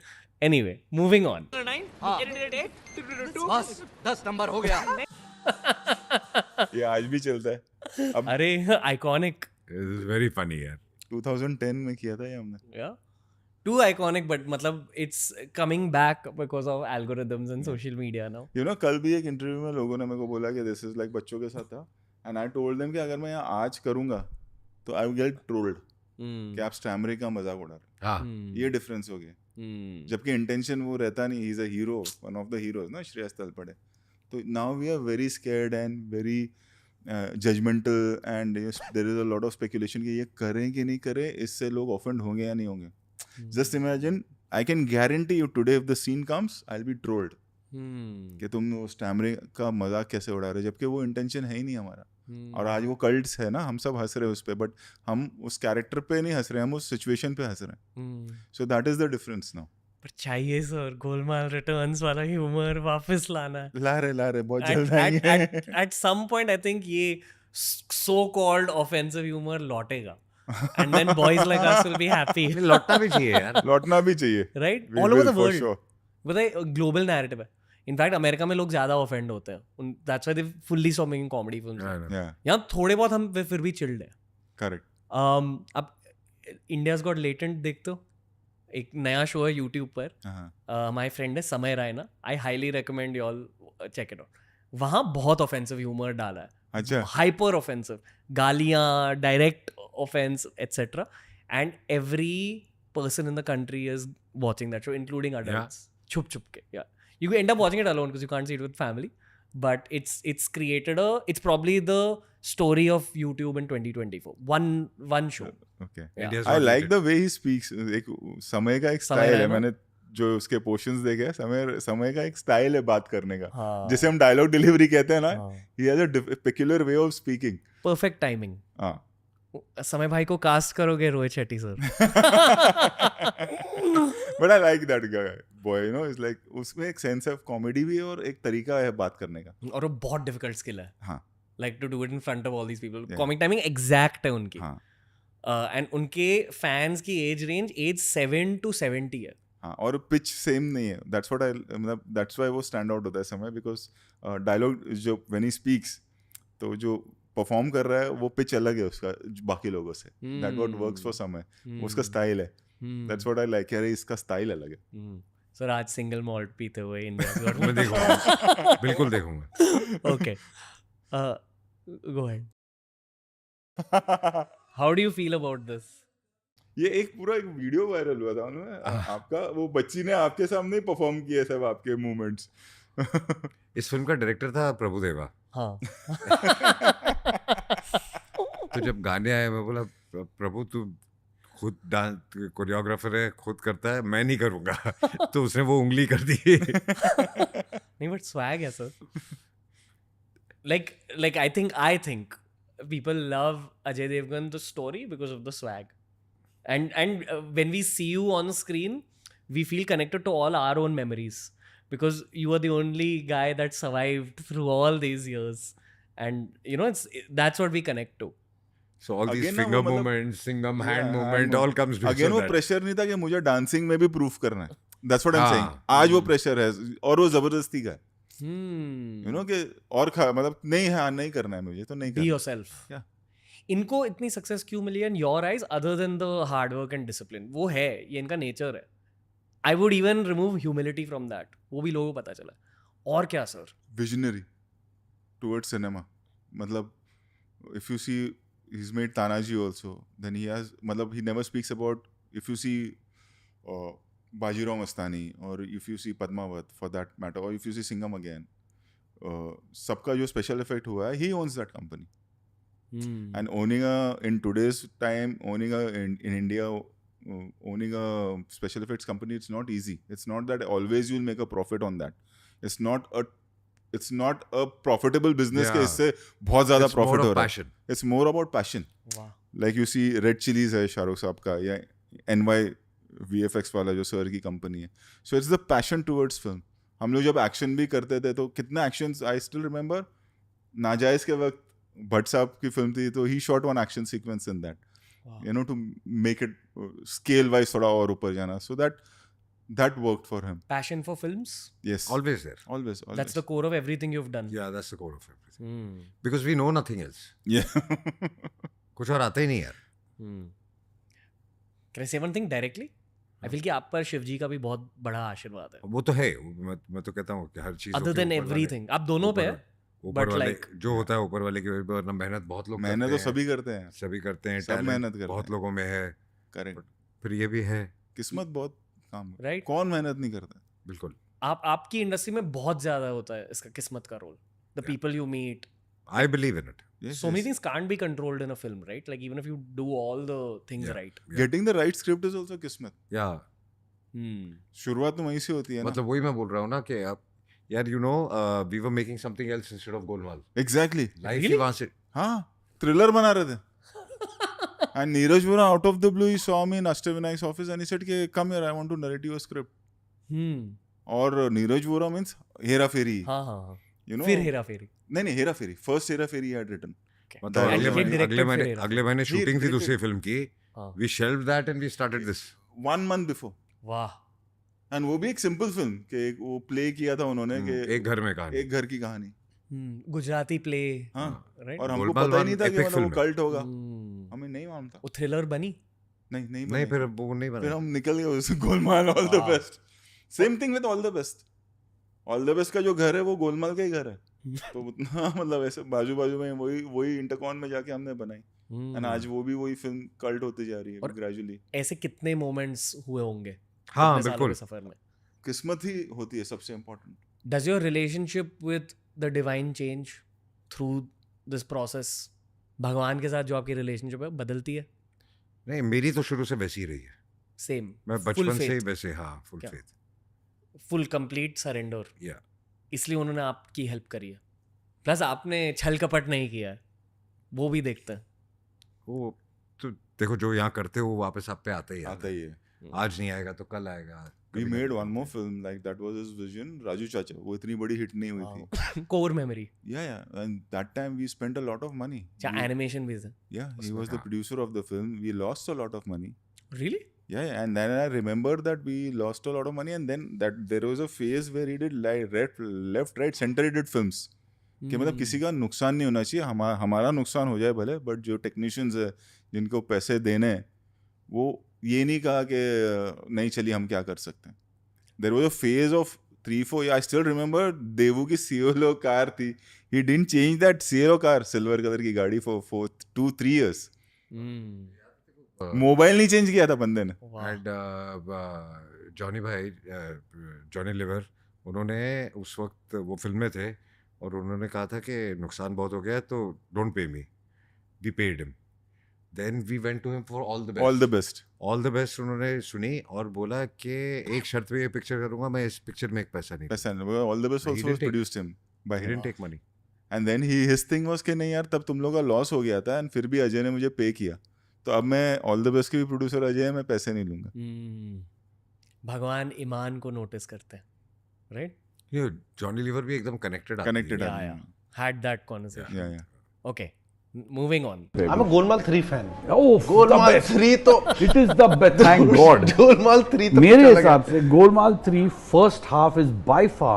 एनीवे मूविंग ऑन बस 10 नंबर हो गया ये आज भी चलता है अब अरे iconic It is very funny यार. 2010 में किया था ये हमने या टू आइकॉनिक बट मतलब it's coming back because of algorithms and social media now you know कल भी एक इंटरव्यू में लोगों ने मेरे को बोला कि दिस इज लाइक बच्चों के साथ था एंड आई टोल्ड देम कि अगर मैं यहाँ आज करूंगा तो आई विल गेट ट्रोल्ड कि आप स्टैमरिंग का मजाक उड़ा रहे हाँ. ये डिफरेंस हो गया जबकि इंटेंशन वो रहता नहीं he is a hero one of the heroes ना श्रेयस तलपड़े तो now we are very scared and very judgemental and there is a lot of speculation कि ये करें कि नहीं करें इससे लोग ऑफेंड होंगे या नहीं होंगे just imagine I can guarantee you today if the scene comes I will be trolled कि तुम वो स्टैमरिंग का मजाक कैसे उड़ा रहे हो जबकि वो इंटेंशन है ही नहीं हमारा और आज वो कल्ट्स है ना हम सब हंस रहे हैं उस पर बट हम उस कैरेक्टर पे नहीं हंस रहे हम उस सिचुएशन पे हंस रहे हैं so that is the difference now पर चाहिए सर गोलमाल रिटर्न्स वाला ह्यूमर वापस लाना है ला रहे बहुत जल्द आएंगे at some point I think ये so called offensive humor लौटेगा and then boys like us will be happy नहीं, लौटना भी चाहिए यार. लौटना भी चाहिए right We all over will, the for world sure. बताइए ग्लोबल नैरेटिव है इनफैक्ट अमेरिका में लोग ज्यादा ऑफेंड होते हैं that's why they fully stop making comedy films I know. Yeah, यहाँ थोड़े बहुत हम फिर भी चिल्ड है correct. अब इंडियाज गॉट लेटेंट देखते हो एक नया शो है यूट्यूब पर हाँ माय फ्रेंड है Samay Raina I highly recommend you all check it out वहाँ बहुत ऑफेंसिव ह्यूमर डाला है अच्छा हाइपर ऑफेंसिव गालियाँ direct offence etcetera and every person in the country is watching that show including adults chup ke yeah you end up watching it alone because you can't see it with family but it's created it's probably the story of YouTube in 2024 one show okay India's I not like related. the way he speaks एक समय का एक समय style है रायना? मैंने जो उसके portions देखे हैं, समय का एक स्टाइल है बात करने का हाँ, जिसे हम डायलॉग डिलीवरी कहते हैं ना हाँ, he has a peculiar way of speaking perfect timing हाँ समय भाई को कास्ट करोगे Rohit Shetty sir but I like that guy boy you know it's like उसमें एक सेंस ऑफ कॉमेडी भी है और एक तरीका है बात करने का और वो बहुत डिफिकल्ट स्किल है हाँ like to do it in front of all these people Yeah. Comic timing exact है उनकी हाँ एंड उनके फैंस की एज रेंज 7 to 70 है हाँ और पिच सेम नहीं है दैट्स व्हाट आई मतलब दैट्स व्हाई वो स्टैंड आउट होता है समय बिकॉज डायलॉग जो व्हेन ही स्पीक्स तो जो परफॉर्म कर रहा है वो पिच अलग है उसका बाकी लोगों say that what works for समय उसका स्टाइल है दैट्स व्हाट आई लाइक यार इसका स्टाइल अलग है सर आज सिंगल मॉल्ट पीते हुए इंडिया मैं देखूंगा, बिल्कुल देखूंगा. Okay go ahead how do you feel about this ये एक पूरा एक वीडियो वायरल हुआ था उनमें आपका वो बच्ची ने आपके सामने ही परफॉर्म किया सब आपके मूवमेंट्स इस फिल्म का डायरेक्टर था प्रभुदेवा. हाँ तो जब गाने आए मैं बोला प्रभु तू खुद डांस कोरियोग्राफर है खुद करता है मैं नहीं करूंगा. तो उसने वो उंगली कर दी. नहीं बट स्वैग है sir like I think people love Ajay Devgan the story because of the swag and when we see you on screen we feel connected to all our own memories because you are the only guy that survived through all these years and you know that's what we connect to. So all these Again ना finger वो मतलब- movements, Singham hand Yeah, movement, hand all comes because again of वो that. Pressure नहीं था कि मुझे dancing में भी प्रूफ करना है दैट्स व्हाट आई एम हाँ. सेइंग आज वो प्रेशर है और वो जबरदस्ती का है Hmm. यू नो कि और मतलब नहीं हाँ नहीं करना है मुझे तो नहीं Be करना yourself. Yeah. इनको इतनी सक्सेस क्यों मिली in your eyes other than the hard work and discipline वो है ये इनका नेचर है I would even remove humility from that वो भी लोगों को पता चला और क्या सर विजनरी टुवर्ड्स सिनेमा मतलब if you see he's made Tanaji also then he has मतलब he never speaks about if you see Bajirao Mastani or if you see Padmavat for that matter or if you see Singham again सबका जो special effect हुआ है he owns that company And owning in today's time, in India, owning a special effects company, it's not easy. It's not that always you'll make a profit on that. It's not a profitable business के इससे बहुत ज़्यादा profit हो रहा है. It's more about passion. Wow. Like you see Red Chillies है शाहरुख साहब का, या NY VFX वाला जो सर की कंपनी है. So it's the passion towards film. हम लोग जब एक्शन भी करते थे तो कितना एक्शंस, आई स्टिल रिमेंबर नाजायज़ के वक्त भट्ट साहब की फिल्म थी तो ही shot one action sequence in that, you know, to make it scale wise थोड़ा और ऊपर जाना. सो that worked for him. Passion for films? Yes. Always there. Always. That's the core of everything you've done. Yeah, that's the core of everything. Because we know nothing else. Yeah. कुछ और आता ही नहीं यार. Can I say one thing directly? I feel कि आप पर शिव जी का भी बहुत बड़ा आशीर्वाद है. वो तो है. मैं तो कहता हूँ कि हर चीज. Other than everything. आप दोनों पे है. ऊपर वाले जो होता है ऊपर वाले की वजह मेहनत बहुत लोग मेहनत तो सभी करते हैं. सभी करते हैं. सब मेहनत करते हैं. बहुत लोगों में है. करेक्ट. फिर ये भी है. किस्मत बहुत काम. राइट. कौन मेहनत नहीं करता. बिल्कुल. आपकी इंडस्ट्री में बहुत ज्यादा होता है इसका किस्मत का role. The people you meet. I believe in it. Yes, so many things can't be controlled in a film, right? Like even if you do all the things right. Getting the right script is also kismet. Yeah. शुरुआत तो वहीं से होती है ना. मतलब वही मैं बोल रहा हूँ ना कि आप यार you know we were making something else instead of Golmaal. Exactly. Life ही वहाँ से. हाँ, thriller बना रहे थे. And Neeraj Vora, out of the blue, he saw me in Ashtavinay's office and he said, "Come here, I want to narrate you a script." और Neeraj Vora means Hera फेरी. हाँ. You know. फिर हेरा फेरी. नहीं हेरा फेरी. First Hera Pheri he had written. मतलब अगले महीने shooting थी दूसरी film की. We shelved that and we started this. 1 month before. वाह. And वो भी एक सिंपल फिल्म कि वो प्ले किया था उन्होंने कि एक घर में कहानी. एक घर की कहानी. गुजराती प्ले. हाँ. राइट. और हमको पता ही नहीं था कि वो कल्ट होगा. हमें नहीं मालूम था. वो थ्रिलर बनी? नहीं फिर वो नहीं बना. फिर हम निकल गए उससे. Golmaal all the best. Same thing with all the best. All the best का जो घर है वो गोलमाल का ही घर है. तो उतना मतलब ऐसे बाजू में वही इंटरकॉन में जाके हमने बनाई. एंड आज वो भी वही फिल्म कल्ट होती जा रही है ग्रेजुअली. ऐसे कितने मोमेंट्स हुए होंगे? हाँ बिल्कुल. सफर में किस्मत ही होती है सबसे important. Does your relationship with the divine change through this process? भगवान के साथ जो आपकी रिलेशनशिप है बदलती है? नहीं, मेरी तो शुरू से वैसी ही रही है. सेम. मैं बचपन से ही वैसे. हाँ, full faith. Full complete surrender. या इसलिए उन्होंने आपकी हेल्प करी है. प्लस आपने छल कपट नहीं किया है, वो भी देखते हैं. वो तो देखो जो यहाँ करते हो वो वापस आप पे आता ही है. आज नहीं आएगा तो कल आएगा. We made one more film like that was his vision. Raju चाचा. वो इतनी बड़ी हिट नहीं हुई थी. Core memory. Yeah. And that time we spent a lot of money. क्या animation भी था? Yeah, he was the producer of the film. We lost a lot of money. Really? Yeah. And then I remember that we lost a lot of money, and then that there was a phase where he did left, right, center he did films. कि मतलब किसी का नुकसान नहीं होना चाहिए. हमारा नुकसान हो जाए भले, बट जो टेक्नीशियंस है जिनको पैसे देने हैं वो ये नहीं कहा कि नहीं चलिए हम क्या कर सकते हैं. There was a phase of 3-4 years. I still remember Daewoo की सियोलो कार थी. He didn't change that Cielo car, silver colour की गाड़ी, फॉर 2-3 years. मोबाइल नहीं चेंज किया था बंदे ने. एंड जॉनी लिवर, उन्होंने उस वक्त वो फिल्म में थे और उन्होंने कहा था कि नुकसान बहुत हो गया तो don't pay me. We paid him. Then we went to him for all the best. All the best उन्होंने सुनी और बोला कि एक शर्त पे ये पिक्चर करूँगा मैं, इस पिक्चर में एक पैसा नहीं. All the best also was produced him by him. He didn't take money. And then his thing was कि नहीं यार तब तुम लोग का लॉस हो गया था and फिर भी अजय ने मुझे पे किया, तो अब मैं All the best के भी प्रोड्यूसर अजय है, मैं पैसे नहीं लूँगा. भगवान ईमान को नोटिस करते हैं, right? ये जॉनी लीवर भी एकदम connected yeah. Had that conversation. Yeah. Okay. Moving on. I'm a Golmaal 3 fan. Oh, Golmaal 3 तो it is the best. Thank God. Golmaal 3 तो मेरे हिसाब से Golmaal 3 first half is by far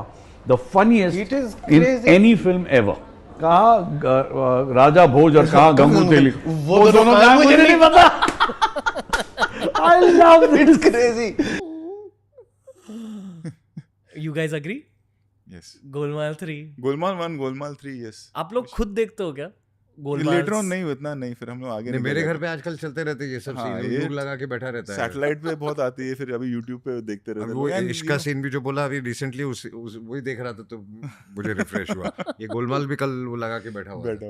the funniest It is in crazy. any film ever. कहाँ राजा भोज और कहाँ गंगू तेली, वो दोनों क्या मुझे नहीं पता. I love this. It's crazy. You guys agree? Yes. Golmaal 3. Golmaal 1, Golmaal 3, yes. आप लोग खुद देखते हो क्या गोलमाल? लेटर ऑन नहीं उतना नहीं, फिर हम लोग आगे नहीं. मेरे घर पे आजकल चलते रहते ये सब सीन. यूट्यूब लगा के बैठा रहता है. सैटेलाइट पे बहुत आती है, फिर अभी यूट्यूब पे देखते रहते हैं. वो इसका सीन भी जो बोला अभी रिसेंटली वही देख रहा था तो मुझे रिफ्रेश हुआ. ये गोलमाल भी कल वो लगा के बैठा हुआ था.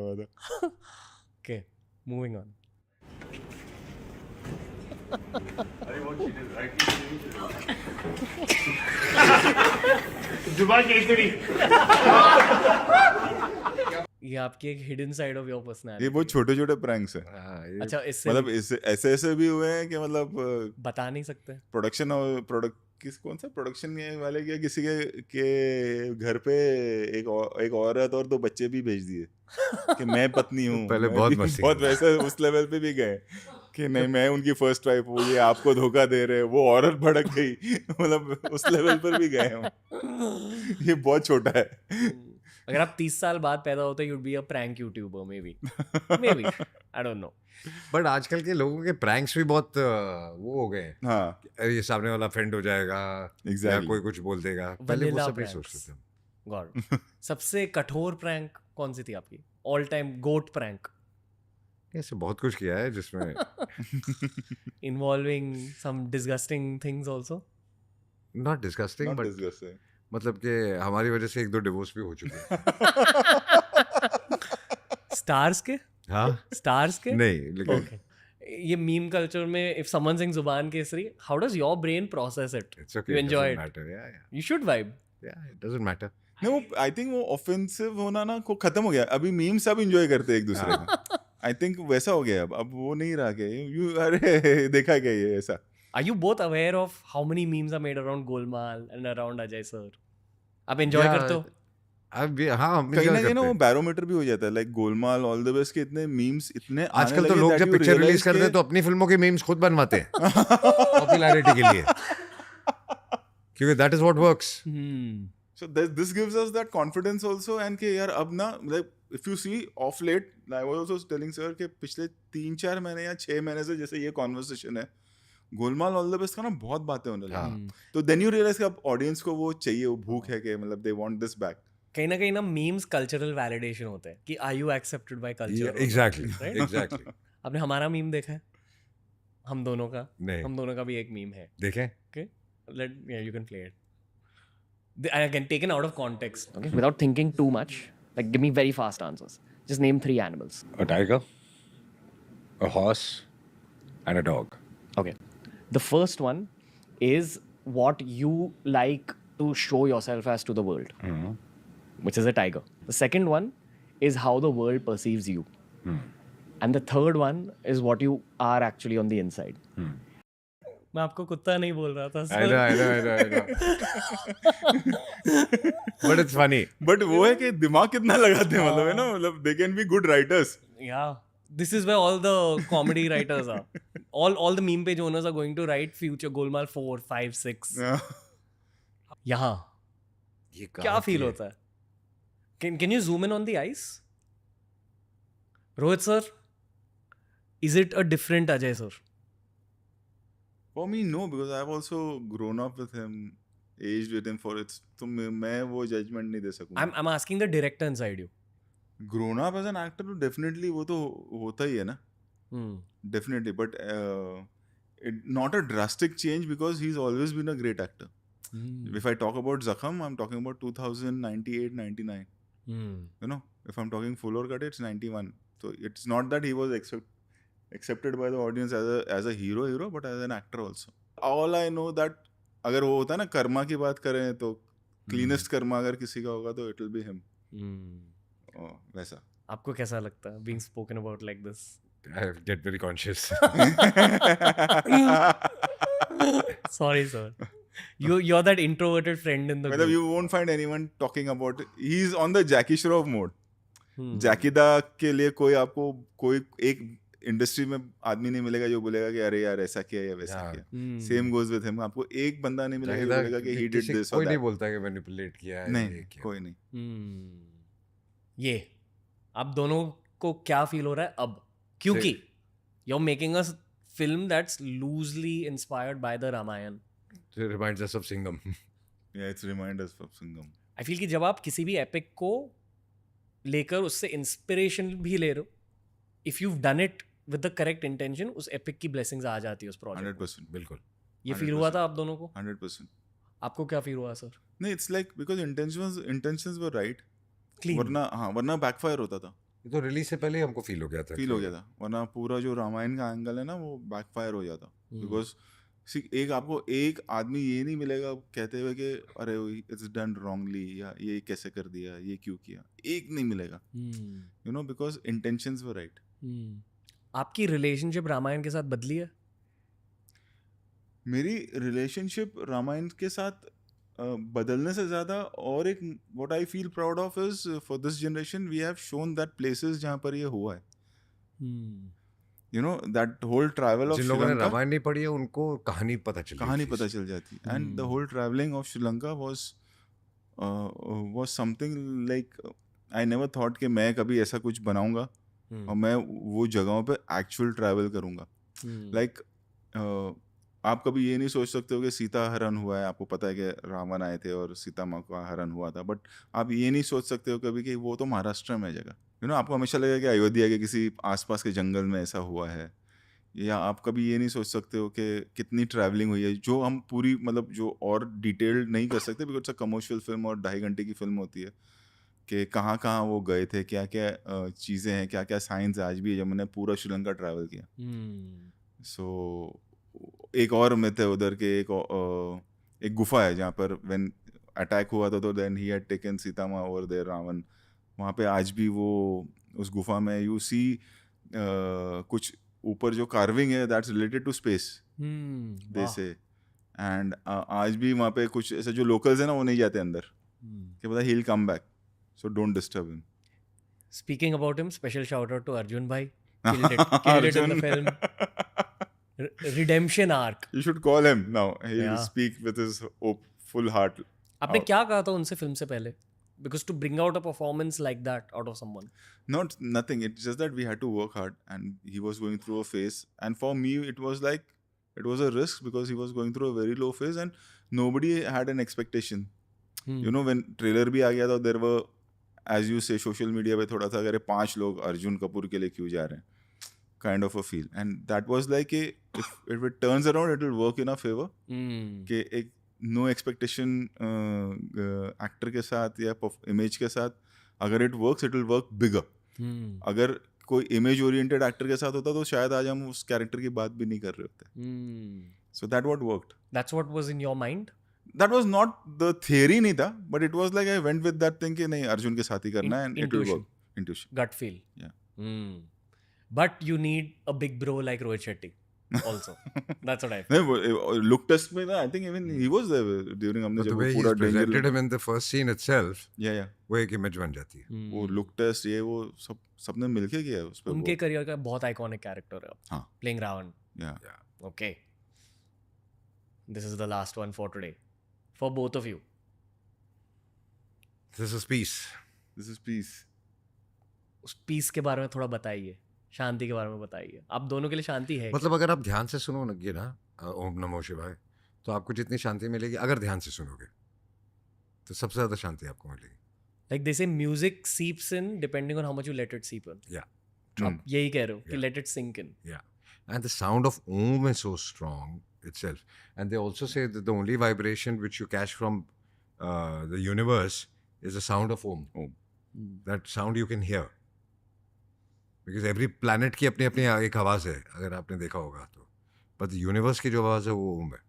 Okay, moving on. ये आपकी एक हिडन साइड ऑफ योर ये पर्सनालिटी। बहुत छोटे छोटे प्रैंक्स है, अच्छा, इससे मतलब इससे ऐसे ऐसे भी हुए हैं कि मतलब बता नहीं सकते। प्रोडक्शन और कौन सा प्रोडक्शन वाले क्या किसी के घर पे एक औरत और 2 बच्चे भी भेज दिए कि मैं पत्नी हूँ। पहले मैं बहुत भी मस्ती बहुत करता वैसे उस लेवल पे भी गए कि नहीं मैं उनकी फर्स्ट वाइफ हूँ, ये आपको धोखा दे रहे हैं, वो औरत भड़क गई मतलब उस लेवल पर भी गए हम। ये बहुत छोटा है। अगर आप 30 साल बाद पैदा होते you'd be a prank YouTuber maybe I don't know। But आजकल के लोगों के प्रैंक्स भी बहुत वो हो गए हैं। हाँ अरे ये सामने वाला फ्रेंड हो जाएगा या Exactly. कोई कुछ बोल देगा, पहले वो Vanilla सब नहीं pranks। सोचते थे। गॉड। सबसे कठोर प्रैंक कौन सी थी आपकी? ऑल टाइम गोट प्रैंक ऐसे बहुत कुछ किया है जिसमें involving some disgusting things also. Not disgusting Not but disgusting. मतलब कि हमारी वजह से 1-2 डिवोर्स भी हो चुके हैं। स्टार्स के? हाँ स्टार्स के? नहीं लेकिन Okay. ये मीम कल्चर में इफ समवन सिंग जुबान Kesari, how does your brain process it? It's okay, You enjoy it. Matter, या You should vibe। It doesn't matter. नहीं वो आई थिंक वो ऑफेंसिव होना ना को खत्म हो गया, अभी मीम सब एंजॉय करते हैं एक दूसरे का। आई थिंक वैसा हो गया अब वो नहीं रहा के यू अरे देखा क्या ये ऐसा। Are you both aware of how many memes are made around Golmaal and around Ajay sir? आप enjoy करते हो? अब भी हाँ हम कहीं enjoy ना कहीं ना करते वो हैं। बैरोमीटर भी हो जाता है, like Golmaal all the best के इतने मीम्स इतने आने आजकल तो लगे लोग that जब you पिक्चर रिलीज realize करते हैं कि- तो अपनी फिल्मों के मीम्स खुद बनवाते हैं पॉपुलैरिटी के लिए, क्योंकि that is what works. So this gives us that confidence also, and कि यार अब ना like if you see off late, I was also telling sir कि पिछले 3-4 महीने या 6 महीने से जैसे ये कॉन्वर्सेशन है गोलमाल ऑल द बेस्ट का ना बहुत बातें होने लगी। तो देन यू रियलाइज कि अब ऑडियंस को वो चाहिए, वो भूख है कि मतलब दे वांट दिस बैक। कहीं ना मीम्स कल्चरल वैलिडेशन होते हैं कि are you accepted by culture. Exactly Right? Exactly. आपने हमारा मीम देखा है? हम दोनों का? नहीं। हम दोनों का भी एक मीम है। देखें Okay? You can play it. Again, taken out of context. Okay? Without thinking too much, like give me very fast answers. Just name 3 animals. A tiger, a horse, and a dog. Okay. The first one is what you like to show yourself as to the world, which is a tiger. The second one is how the world perceives you. And the third one is what you are actually on the inside. मैं आपको कुत्ता नहीं बोल रहा था I know. But it's funny. But वो है कि दिमाग कितना लगाते हैं, मतलब है ना, मतलब they can be good writers. Yeah, this is where all the comedy writers are. All the meme page owners are going to write future Golmaal 4, 5, 6. यहाँ ये क्या फील होता है? Can you zoom in on the eyes? Rohit sir, is it a different Ajay sir? For me no, because I've also grown up with him, aged with him for it, तो मैं वो judgement नहीं दे सकूंगा। I'm asking the director inside you. grown up as an actor तो definitely वो तो होता ही है ना, definitely, but not a drastic change because he's always been a great actor. If I talk about Zakham, I'm talking about 2098, 99. You know, if I'm talking Full or Cut, it's 91. So it's not that he was accepted by the audience as a hero, but as an actor also. All I know that अगर वो होता है ना कर्मा की बात करें तो cleanest Karma अगर किसी का होगा तो it will be him. वैसा। आपको कैसा लगता है being spoken about like this? I get very conscious. Sorry sir. You're that introverted friend in the मतलब group. you won't find anyone talking about it. He's on the Jackie Shroff mode. जैकी दा के लिए कोई आपको कोई एक industry में आदमी नहीं मिलेगा जो बोलेगा कि अरे यार ऐसा किया या वैसा किया। सेम गोज विद हिम, आपको एक बंदा नहीं मिलेगा जो बोलेगा कि ही डिड दिस और कोई नहीं दैट। बोलता कि मैनिपुलेट किया है, नहीं, ये किया। कोई नहीं। ये आप दोनों को क्या फील हो रहा है अब? क्योंकि you're making a film that's loosely inspired by the Ramayana. It reminds us of Singham. Yeah, it's reminders of Singham. I feel कि जब आप किसी भी एपिक को लेकर उससे इंस्पिरेशन भी ले रहे हो, if you done it with the correct intention, उस एपिक की ब्लेसिंग्स आ जाती है उस प्रोजेक्ट। 100%, बिल्कुल। ये फील हुआ था आप दोनों को? 100%। आपको क्या फील हुआ सर? नहीं, it's like because intentions were right. Clean. वरना बैकफायर होता था। ये तो रिलीज से पहले ही हमको फील हो गया था फील हो गया था, वरना पूरा जो रामायण का एंगल है ना वो बैकफायर हो जाता, बिकॉज एक आपको एक आदमी ये नहीं मिलेगा कहते हुए कि अरे इट्स डन रॉन्गली या ये कैसे कर दिया, ये क्यों किया, एक नहीं मिलेगा, you know, because intentions were right. आपकी रिलेशनशिप रामायण के साथ बदली है? मेरी रिलेशनशिप रामायण के साथ बदलने से ज़्यादा और एक what I feel proud of is for this generation we have shown that places जहाँ पर ये हुआ है, you know, that whole travel of जिन लोगों ने श्रीलंका, रामायण नहीं पढ़ी है उनको कहानी पता चली, कहानी पता चल जाती, and the whole travelling of Sri Lanka was something like I never thought कि मैं कभी ऐसा कुछ बनाऊंगा और मैं वो जगहों पे एक्चुअल ट्रैवल करूंगा. लाइक आप कभी ये नहीं सोच सकते हो कि सीता हरण हुआ है, आपको पता है कि रावण आए थे और सीता माँ का हरण हुआ था, बट आप ये नहीं सोच सकते हो कभी कि वो तो महाराष्ट्र में है जगह, यू नो, आपको हमेशा लगेगा कि अयोध्या के किसी आसपास के जंगल में ऐसा हुआ है. या आप कभी ये नहीं सोच सकते हो कि कितनी ट्रैवलिंग हुई है, जो हम पूरी मतलब जो और डिटेल्ड नहीं कर सकते बिकॉज अ कमर्शियल फिल्म और 2.5 घंटे की फिल्म होती है, कि कहाँ कहाँ वो गए थे, क्या क्या चीज़ें हैं, क्या क्या साइंस आज भी है, जब मैंने पूरा श्रीलंका ट्रैवल किया. सो एक और मिथ है उधर के, एक गुफा है जहाँ पर व्हेन अटैक हुआ था तो then he had taken Sita माँ ओवर देयर रावण, वहाँ पे आज भी वो उस गुफा में यू सी कुछ ऊपर जो कार्विंग है दैट्स रिलेटेड टू स्पेस दे से, एंड आज भी वहाँ पे कुछ ऐसे जो लोकल्स है ना वो नहीं जाते अंदर, कि पता he will come back, so don't disturb him. Speaking about him, special shout out to Arjun bhai. Killed it in the film. Redemption arc. You should call him now. He'll Yeah. speak with his full heart. आपने क्या कहा था उनसे film से पहले? Because to bring out a performance like that out of someone. Nothing. It's just that we had to work hard, and he was going through a phase. And for me, it was like it was a risk because he was going through a very low phase, and nobody had an expectation. You know, when trailer भी आ गया था, there were, as you say, social media पे थोड़ा सा अगर 5 लोग अर्जुन कपूर के लिए क्यों जा रहे हैं, kind of a feel, and that was like if it turns around, it will work in our favor. कि एक नो एक्सपेक्टेशन एक्टर के साथ या इमेज के साथ अगर it works, it will work bigger. अगर कोई इमेज ओरिएंटेड एक्टर के साथ होता तो शायद आज हम उस कैरेक्टर की बात भी नहीं कर रहे होते. So that what worked. That's what was in your mind? That was not the theory नहीं था, but it was like I went with that thing कि नहीं अर्जुन के साथ ही करना है, and it will work. Intuition. Gut feel. Yeah. But you need a big bro like Rohit Shetty also. That's what I feel. नहीं, look test में ना I think even he was there during, हमने But जब the वो way पूरा he's presented danger, him in the first scene itself, या वो एक इमेज बन जाती है. वो लुक टेस्ट ये वो सबने मिलके किया है उस पे. उनके करियर का बहुत आइकॉनिक कैरेक्टर है. हाँ. Playing Ravan. या Okay. This is the last one for today. For both of you. This is peace. This is peace. उस पीस के बारे में थोड़ा बताइए, शांति के बारे में बताइए. आप दोनों के लिए शांति है? मतलब अगर आप ध्यान से सुनोगे ना ओम नमो शिवाय, तो आपको जितनी शांति मिलेगी अगर ध्यान से सुनोगे तो सबसे ज़्यादा शांति आपको मिलेगी. Like they say music seeps in depending on how much you let it seep in. Yeah. आप यही कह रहे हो कि let it sink in. Yeah. And the sound of Om is so strong itself. And they also say that the only vibration which you catch from the universe is the sound of Om. That sound you can hear. Because every planet की अपनी अपनी एक आवाज़ है, अगर आपने देखा होगा तो. But the universe की जो आवाज़ है वो Om है.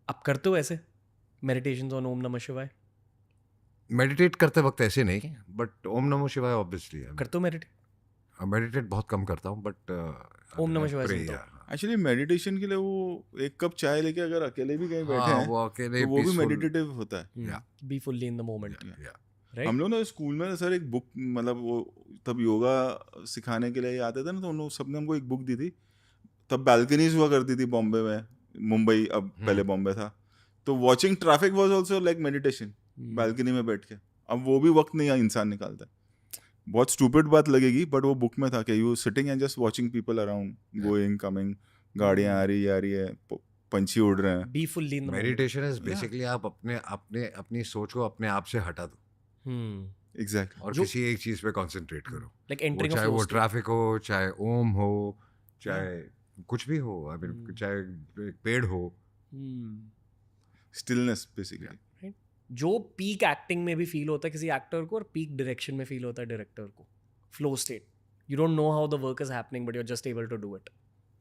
आप करते हो ऐसे meditations on Om Namah Shivaya? Meditate करते वक्त ऐसे नहीं, बट ओम नमो शिवाय ऑब्वियसली है. करते हो meditate? मेडिटेट बहुत कम करता हूँ, बट ओम नमः शिवाय सुनता हूँ. एक्चुअली मेडिटेशन के लिए वो एक कप चाय लेके अगर अकेले भी कहीं बैठे हैं वो अकेले तो वो भी peaceful- मेडिटेटिव होता है. Yeah. Be fully in the moment. Yeah. Right? हम लोग ना स्कूल में सर एक बुक, मतलब वो तब योगा सिखाने के लिए आते थे ना, तो उन लोग सबने हमको एक बुक दी थी. तब बैल्कनीज हुआ करती थी बॉम्बे में, मुंबई अब पहले बॉम्बे था, तो watching traffic was also like meditation. Balcony में बैठ के, अब वो भी वक्त नहीं इंसान निकालता. बहुत स्टूपिड बात लगेगी, बट वो बुक में था कि you sitting and just watching people around, going coming, गाड़ियाँ आ रही है, पंछी उड़ रहे हैं. Be fully in the moment. Meditation is basically आप अपनी सोच को अपने आप से हटा दो एग्जैक्टली. और किसी एक चीज पे कंसंट्रेट करो. Like वो entering a चाहे flow वो state. ट्रैफिक हो, चाहे ओम हो, चाहे कुछ भी हो, चाहे एक पेड़ हो. Stillness basically. जो पीक एक्टिंग में भी फील होता है किसी एक्टर को और पीक डायरेक्शन में फील होता है डायरेक्टर को, flow state. You don't know how the work is happening, but you're just able to do it.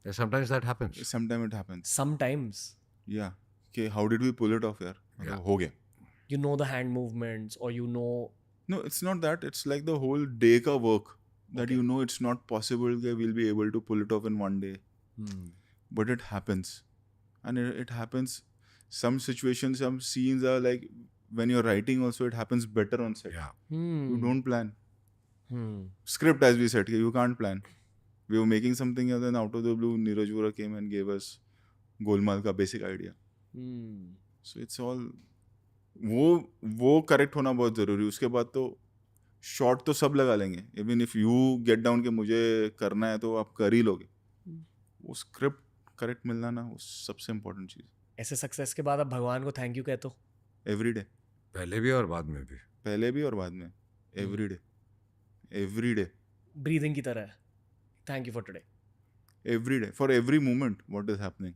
Yeah, sometimes that happens. Sometimes it happens. Sometimes. Yeah. Okay, how did we pull it off यार? Yeah. हो गया. You know the hand movements, or you know. No, it's not that. It's like the whole day ka work that you know it's not possible that we'll be able to pull it off in one day. But it happens. And it happens. Some situations, some scenes are like when you're writing also, it happens better on set. Yeah. You don't plan. Script, as we said, you can't plan. We were making something and then out of the blue, Neeraj Vora came and gave us Golmaal ka basic idea. So it's all वो correct होना बहुत ज़रूरी. उसके बाद तो shot तो सब लगा लेंगे. Even if you get down के मुझे करना है तो आप कर ही लोगे. वो स्क्रिप्ट करेक्ट मिलना ना, वो सबसे इम्पोर्टेंट चीज़. ऐसे सक्सेस के बाद आप भगवान को थैंक यू कहते हो? Every day. पहले भी और बाद में भी. पहले भी और बाद में. Every day. Every day. Breathing की तरह है. Thank you for today. Every day. For every moment what is happening.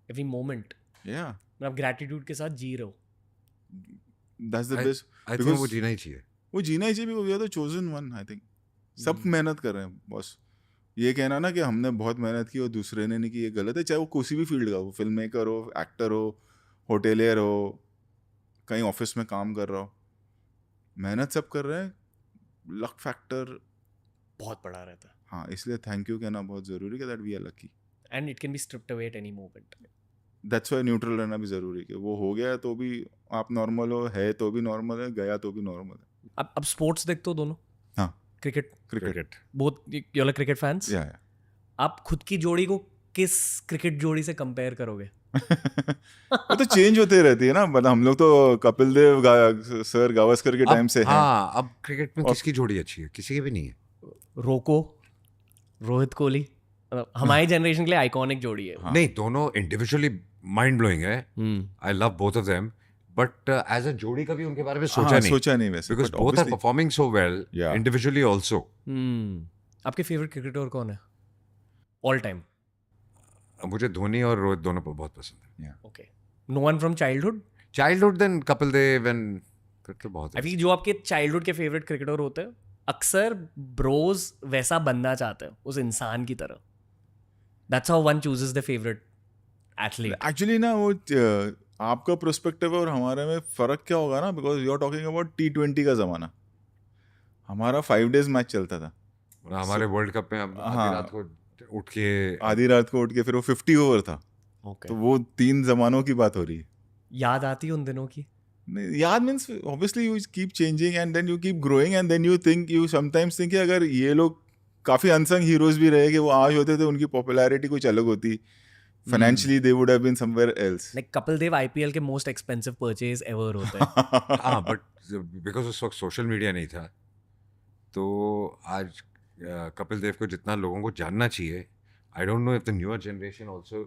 Every moment. या आप ग्रैटिट्यूड के साथ जी रहे हो. That's the best. I think वो जीना ही चाहिए. वो जीना ही चाहिए. We are the chosen one. I think सब मेहनत कर रहे हैं. बस ये कहना ना कि हमने बहुत मेहनत की और दूसरे ने नहीं की, ये गलत है. चाहे वो किसी भी फील्ड का हो, फिल्म मेकर हो, एक्टर हो, होटेलियर हो, कहीं ऑफिस में काम कर रहा हो, मेहनत सब कर रहे हैं. लक फैक्टर बहुत बड़ा रहता है. हाँ, इसलिए थैंक यू कहना बहुत ज़रूरी है. That we are lucky. And it can be stripped away at any moment. That's why neutral रहना भी ज़रूरी है कि वो हो गया तो भी आप नॉर्मल हो, है तो भी नॉर्मल है, गया तो भी नॉर्मल है. अब स्पोर्ट्स देखते हो दोनों? हाँ. Cricket. Cricket. Both you are cricket fans? या आप खुद की जोड़ी को किस क्रिकेट जोड़ी से कंपेयर करोगे? वो तो चेंज होते रहती है ना. मतलब हम लोग तो कपिल देव सर गावस्कर के टाइम से हैं. हाँ, अब क्रिकेट में किसकी जोड़ी अच्छी है? किसी की भी नहीं है. रोको, रोहित कोहली, हमारी जनरेशन के लिए आइकॉनिक जोड़ी है. नहीं, दोनों इंडिविजुअली माइंड ब्लोइंग है. I love both of them, but as a जोड़ी कभी उनके बारे में सोचा नहीं वैसे. Because both are performing so well individually also. आपके फेवरेट क्रिकेटर कौन है ऑल टाइम? मुझे धोनी और रोहित दोनों बहुत पसंद है. Okay. No one from childhood then Kapil Dev and फिर तो बहुत. अभी जो आपके चाइल्डहुड के फेवरेट क्रिकेटर होते हैं, अक्सर ब्रोज वैसा बनना चाहते हैं, उस इंसान की तरह. That's how one chooses the favourite athlete. Actually ना वो आपका प्रोस्पेक्टिव और हमारे में फ़र्क क्या होगा ना, because you are talking about T20 का ज़माना. हमारा 5 days मैच चलता था. हमारे वर्ल्ड कप में आधी रात को उठ के फिर वो 50 ओवर था. तो वो 3 ज़मानों की बात हो रही है. याद आती है उन दिनों की? याद means obviously you keep changing and then you keep growing and then you sometimes think कि अगर ये लोग काफ़ी अनसंग हीरोज भी रहे कि वो आज होते थे, उनकी पॉपुलैरिटी कुछ अलग होती. Financially they would have been somewhere else. Like Kapil Dev IPL के मोस्ट एक्सपेंसिव परचेज एवर होते हैं. हाँ, बट बिकॉज उस वक्त सोशल मीडिया नहीं था, तो आज कपिल देव को जितना लोगों को जानना चाहिए, I don't know if the newer generation also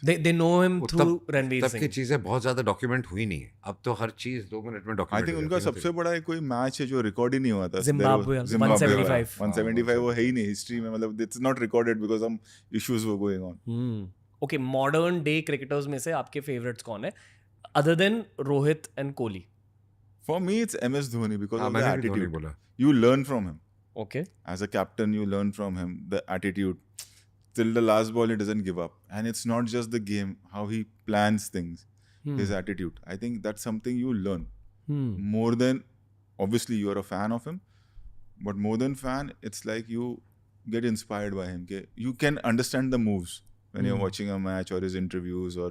they know him through Ranveer तब सिंह. की चीजें बहुत ज्यादा डॉक्यूमेंट हुई नहीं है. अब तो हर चीज 2 मिनट में आई डॉक्यूमेंट. थिंक उनका सबसे बड़ा कोई मैच है जो रिकॉर्ड ही नहीं हुआ था. Zimbabwe, 175 वो है ही नहीं हिस्ट्री में. मतलब it's not recorded because some issues were going on. Okay, modern day cricketers में से आपके फेवरेट्स कौन है other than Rohit and Kohli? For me it's MS Dhoni because of the मैंने भी धोनी एटीट्यूड. बोला. You learn from him. Okay. As a captain, you learn from him the attitude. Till the last ball, he doesn't give up. And it's not just the game, how he plans things, his attitude. I think that's something you learn. More than, obviously, you're a fan of him. But more than fan, it's like you get inspired by him. You can understand the moves when you're watching a match or his interviews or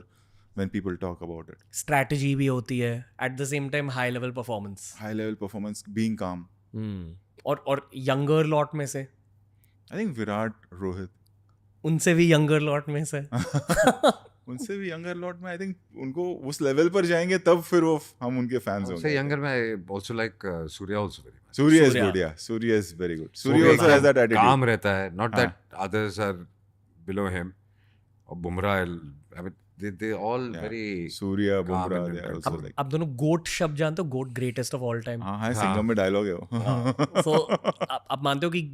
when people talk about it. Strategy भी होती है. At the same time, high level performance. High level performance, being calm. और younger lot में से? I think Virat, Rohit. उनसे भी younger lot में से? उनसे भी यंगर लॉट में आई थिंक उनको उस लेवल पर जाएंगे तब फिर वो हम उनके फैंस होंगे. से यंगर में also like Surya also very much. Surya is good, yeah. Surya is very good. Surya also has that attitude. काम रहता है, not that others are below him. और Bumrah, I mean they all very Surya, calm Bumrah, and they are also like. आप दोनों गोट शब्द जानते हो? गोट, greatest of all time. हाँ, सिंघम में डायलॉग है वो. सो आप मानते हो कि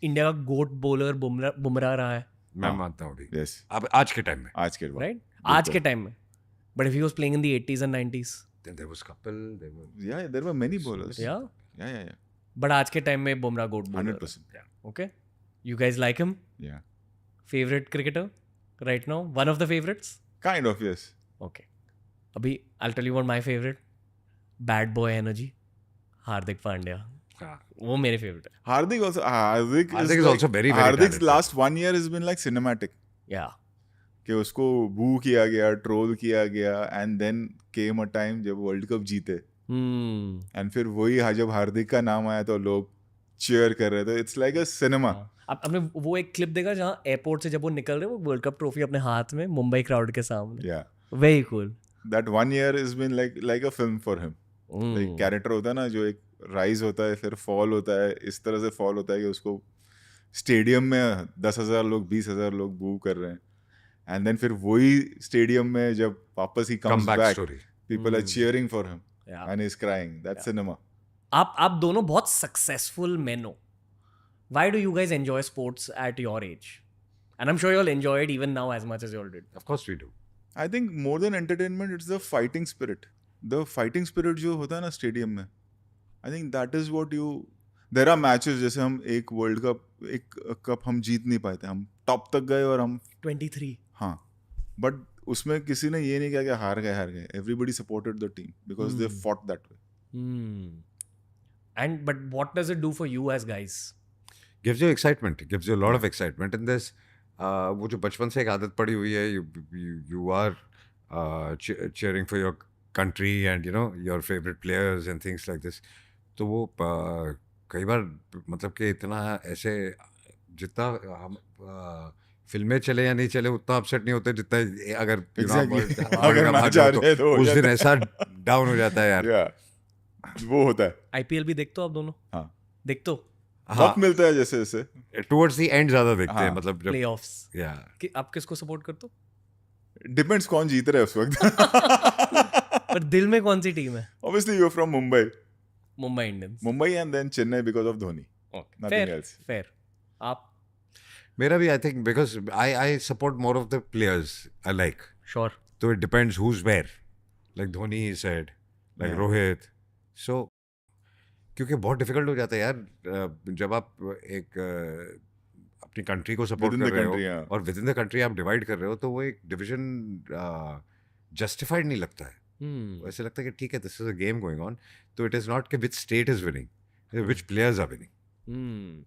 इंडिया का गोट बॉलर बुमराह रहा है? मैं मानता हूँ. Yes. अब आज के टाइम में आज के बाद. राइट? आज के टाइम में But if he was playing in the 80s and 90s, Then there was Kapil. Yeah, there were many bowlers. yeah. Yeah. But आज के टाइम में बुमराह गोट bowler 100%. Okay, you guys like him? Yeah. Favorite cricketer right now? One of the favorites? Kind of, yes. Okay. अभी I'll tell you what my favorite. Bad boy energy. Hardik Pandya. वो मेरे favorite है. Hardik also. Hardik Hardik is like, also very, very Hardik's talented. last 1 year has been like cinematic. Yeah. कि उसको बू किया गया, troll किया गया, and then came a time जब वर्ल्ड कप जीते, एंड फिर वही जब हार्दिक का नाम आया तो लोग चीयर कर रहे थे. It's like a cinema. आपने वो एक क्लिप देखा जहाँ एयरपोर्ट से जब वो निकल रहे वो वर्ल्ड कप ट्रॉफी अपने हाथ में मुंबई क्राउड के सामने. या very cool. That 1 year has been like a film for him. Like character होता है ना, जो एक राइज होता है फिर फॉल होता है, इस तरह से फॉल होता है कि उसको स्टेडियम में 10,000 लोग 20,000 लोग बू कर रहे हैं, एंड देन फिर वही स्टेडियम में जब वापस ही comes Comeback back, story. People are cheering for him Yeah. and he's crying. That's cinema. आप दोनों बहुत सक्सेसफुल men हो. Why do you guys enjoy sports at your age? And I'm sure you'll enjoy it even now as much as you all did. Of course we do. I think more than entertainment, it's the fighting spirit. The fighting spirit जो होता है ना stadium में, I think that is what you. There are matches, जैसे हम एक world cup, एक cup हम जीत नहीं पाए थे, हम टॉप तक गए और हम 23. हाँ, बट उसमें किसी ने ये नहीं किया कि हार गए. Everybody supported the team because they fought that way. And but what does it do for you as guys? Gives you excitement. It gives you a lot of excitement. And there's वो जो बचपन से एक आदत पड़ी हुई है, you are cheering for your country and you know your favorite players and things like this. तो वो कई बार मतलब कि इतना ऐसे जितना हम फिल्में चले या नहीं चले उतना अपसेट नहीं होते जितना अगर अगर मैच आ जाए तो उस दिन ऐसा डाउन हो जाता है यार. Yeah. वो होता है. IPL भी देखते हो आप दोनों? हाँ. देखते हो? वक्त मिलता है जैसे जैसे. टुवर्ड्स द एंड ज्यादा देखते हैं, हाँ. मतलब जब प्लेऑफ्स. या आप किसको सपोर्ट करते हो? डिपेंड्स कौन जीत रहा है उस वक्त. पर दिल में कौन सी टीम है? Obviously you're from Mumbai. Mumbai Indians. Mumbai and then Chennai because of Dhoni. Nothing else. Fair. आप मेरा भी I think because I support more of the players I like. Sure. तो it depends who is where, like Dhoni he said, like Rohit. So क्योंकि बहुत difficult हो जाता है यार जब आप एक अपनी कंट्री को सपोर्ट Within कर the रहे country, हो हाँ. और विद इन द कंट्री आप डिवाइड कर रहे हो, तो वो एक डिवीजन जस्टिफाइड नहीं लगता है. ऐसे लगता है कि ठीक है this is a game going on, तो इट इज नॉट कि which state is winning, which players are winning.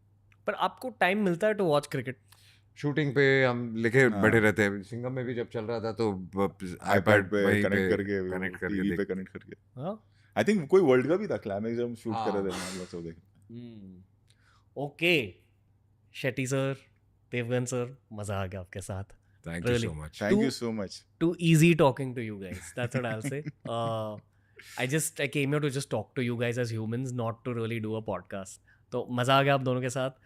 पर आपको टाइम मिलता है टू वॉच क्रिकेट? शूटिंग पे हम लिखे बैठे रहते हैं. सिंगम में भी जब चल रहा था तो iPad पे कनेक्ट करके, कनेक्ट टीवी पे करके कनेक्ट करके. हाँ. आई थिंक कोई वर्ल्ड कप भी था, क्लाइमेक्स जब हम शूट कर रहे थे हम लोग सब देख. Okay. Shetty sir, Devgan sir, मजा आ गया आपके साथ. Thank you Really? So much. Thank you so much. Too easy talking to you guys. That's what I'll say. I came here to just talk to you guys as humans, not to really do a podcast. तो मज़ा आ गया आप दोनों के साथ.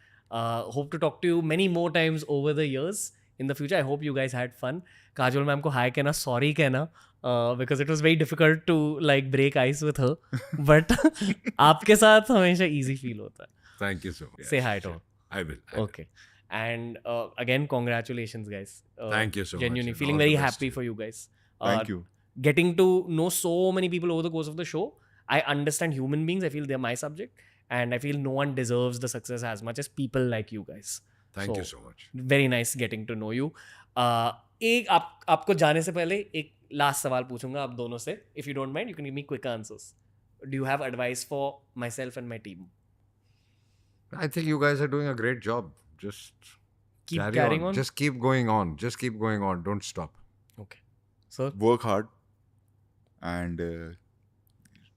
Hope to talk to you many more times over the years in the future. I hope you guys had fun. Kajol ma'am को हाय कहना, sorry कहना, because it was very difficult to like break ice with her. But आपके साथ हमेशा easy feel होता है. Thank you so much. Say hi to her. I will. Okay. And again, congratulations, guys. Thank you so much. Genuinely, and feeling all the very best happy to for you guys. Thank you. Getting to know so many people over the course of the show. I understand human beings. I feel they're my subject. And I feel no one deserves the success as much as people like you guys. Thank you so much. Very nice getting to know you. एक आपको जाने से पहले एक last सवाल पूछूंगा आप दोनों से. If you don't mind, you can give me quick answers. Do you have advice for myself and my team? I think you guys are doing a great job. Just Keep carry carrying on. Just keep going on. Just keep going on. Don't stop. Okay. Sir? Work hard and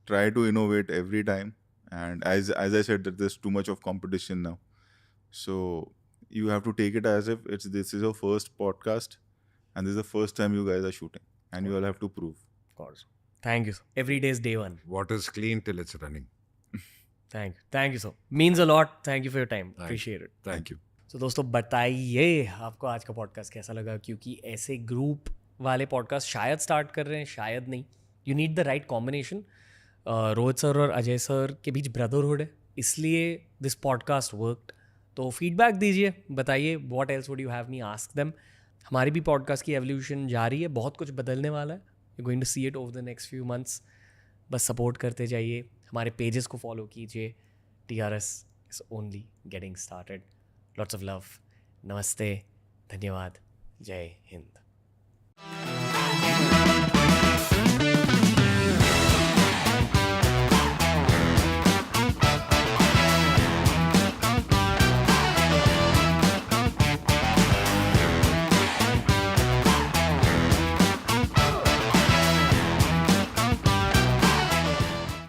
try to innovate every time. And as I said, that there's too much of competition now. So you have to take it as if this is your first podcast and this is the first time you guys are shooting. And you all have to prove. Of course. Thank you, sir. Every day is day one. Water's clean till it's running. Thank you. Thank you, sir. Means a lot. Thank you for your time. Appreciate it. Thank you. तो दोस्तों बताइए आपको आज का podcast कैसा लगा, क्योंकि ऐसे ग्रुप वाले पॉडकास्ट शायद स्टार्ट कर रहे हैं, शायद नहीं. You need the right combination. Rohit sir और अजय सर के बीच ब्रदरहुड है, इसलिए दिस पॉडकास्ट वर्कड. तो फीडबैक दीजिए, बताइए what else would you have me ask them. हमारी भी पॉडकास्ट की एवोल्यूशन जारी है, बहुत कुछ बदलने वाला है. You going to see it over the next few months. बस सपोर्ट करते जाइए, हमारे पेजेस को फॉलो कीजिए. TRS is only getting started. Lots of love. नमस्ते, धन्यवाद, जय हिंद.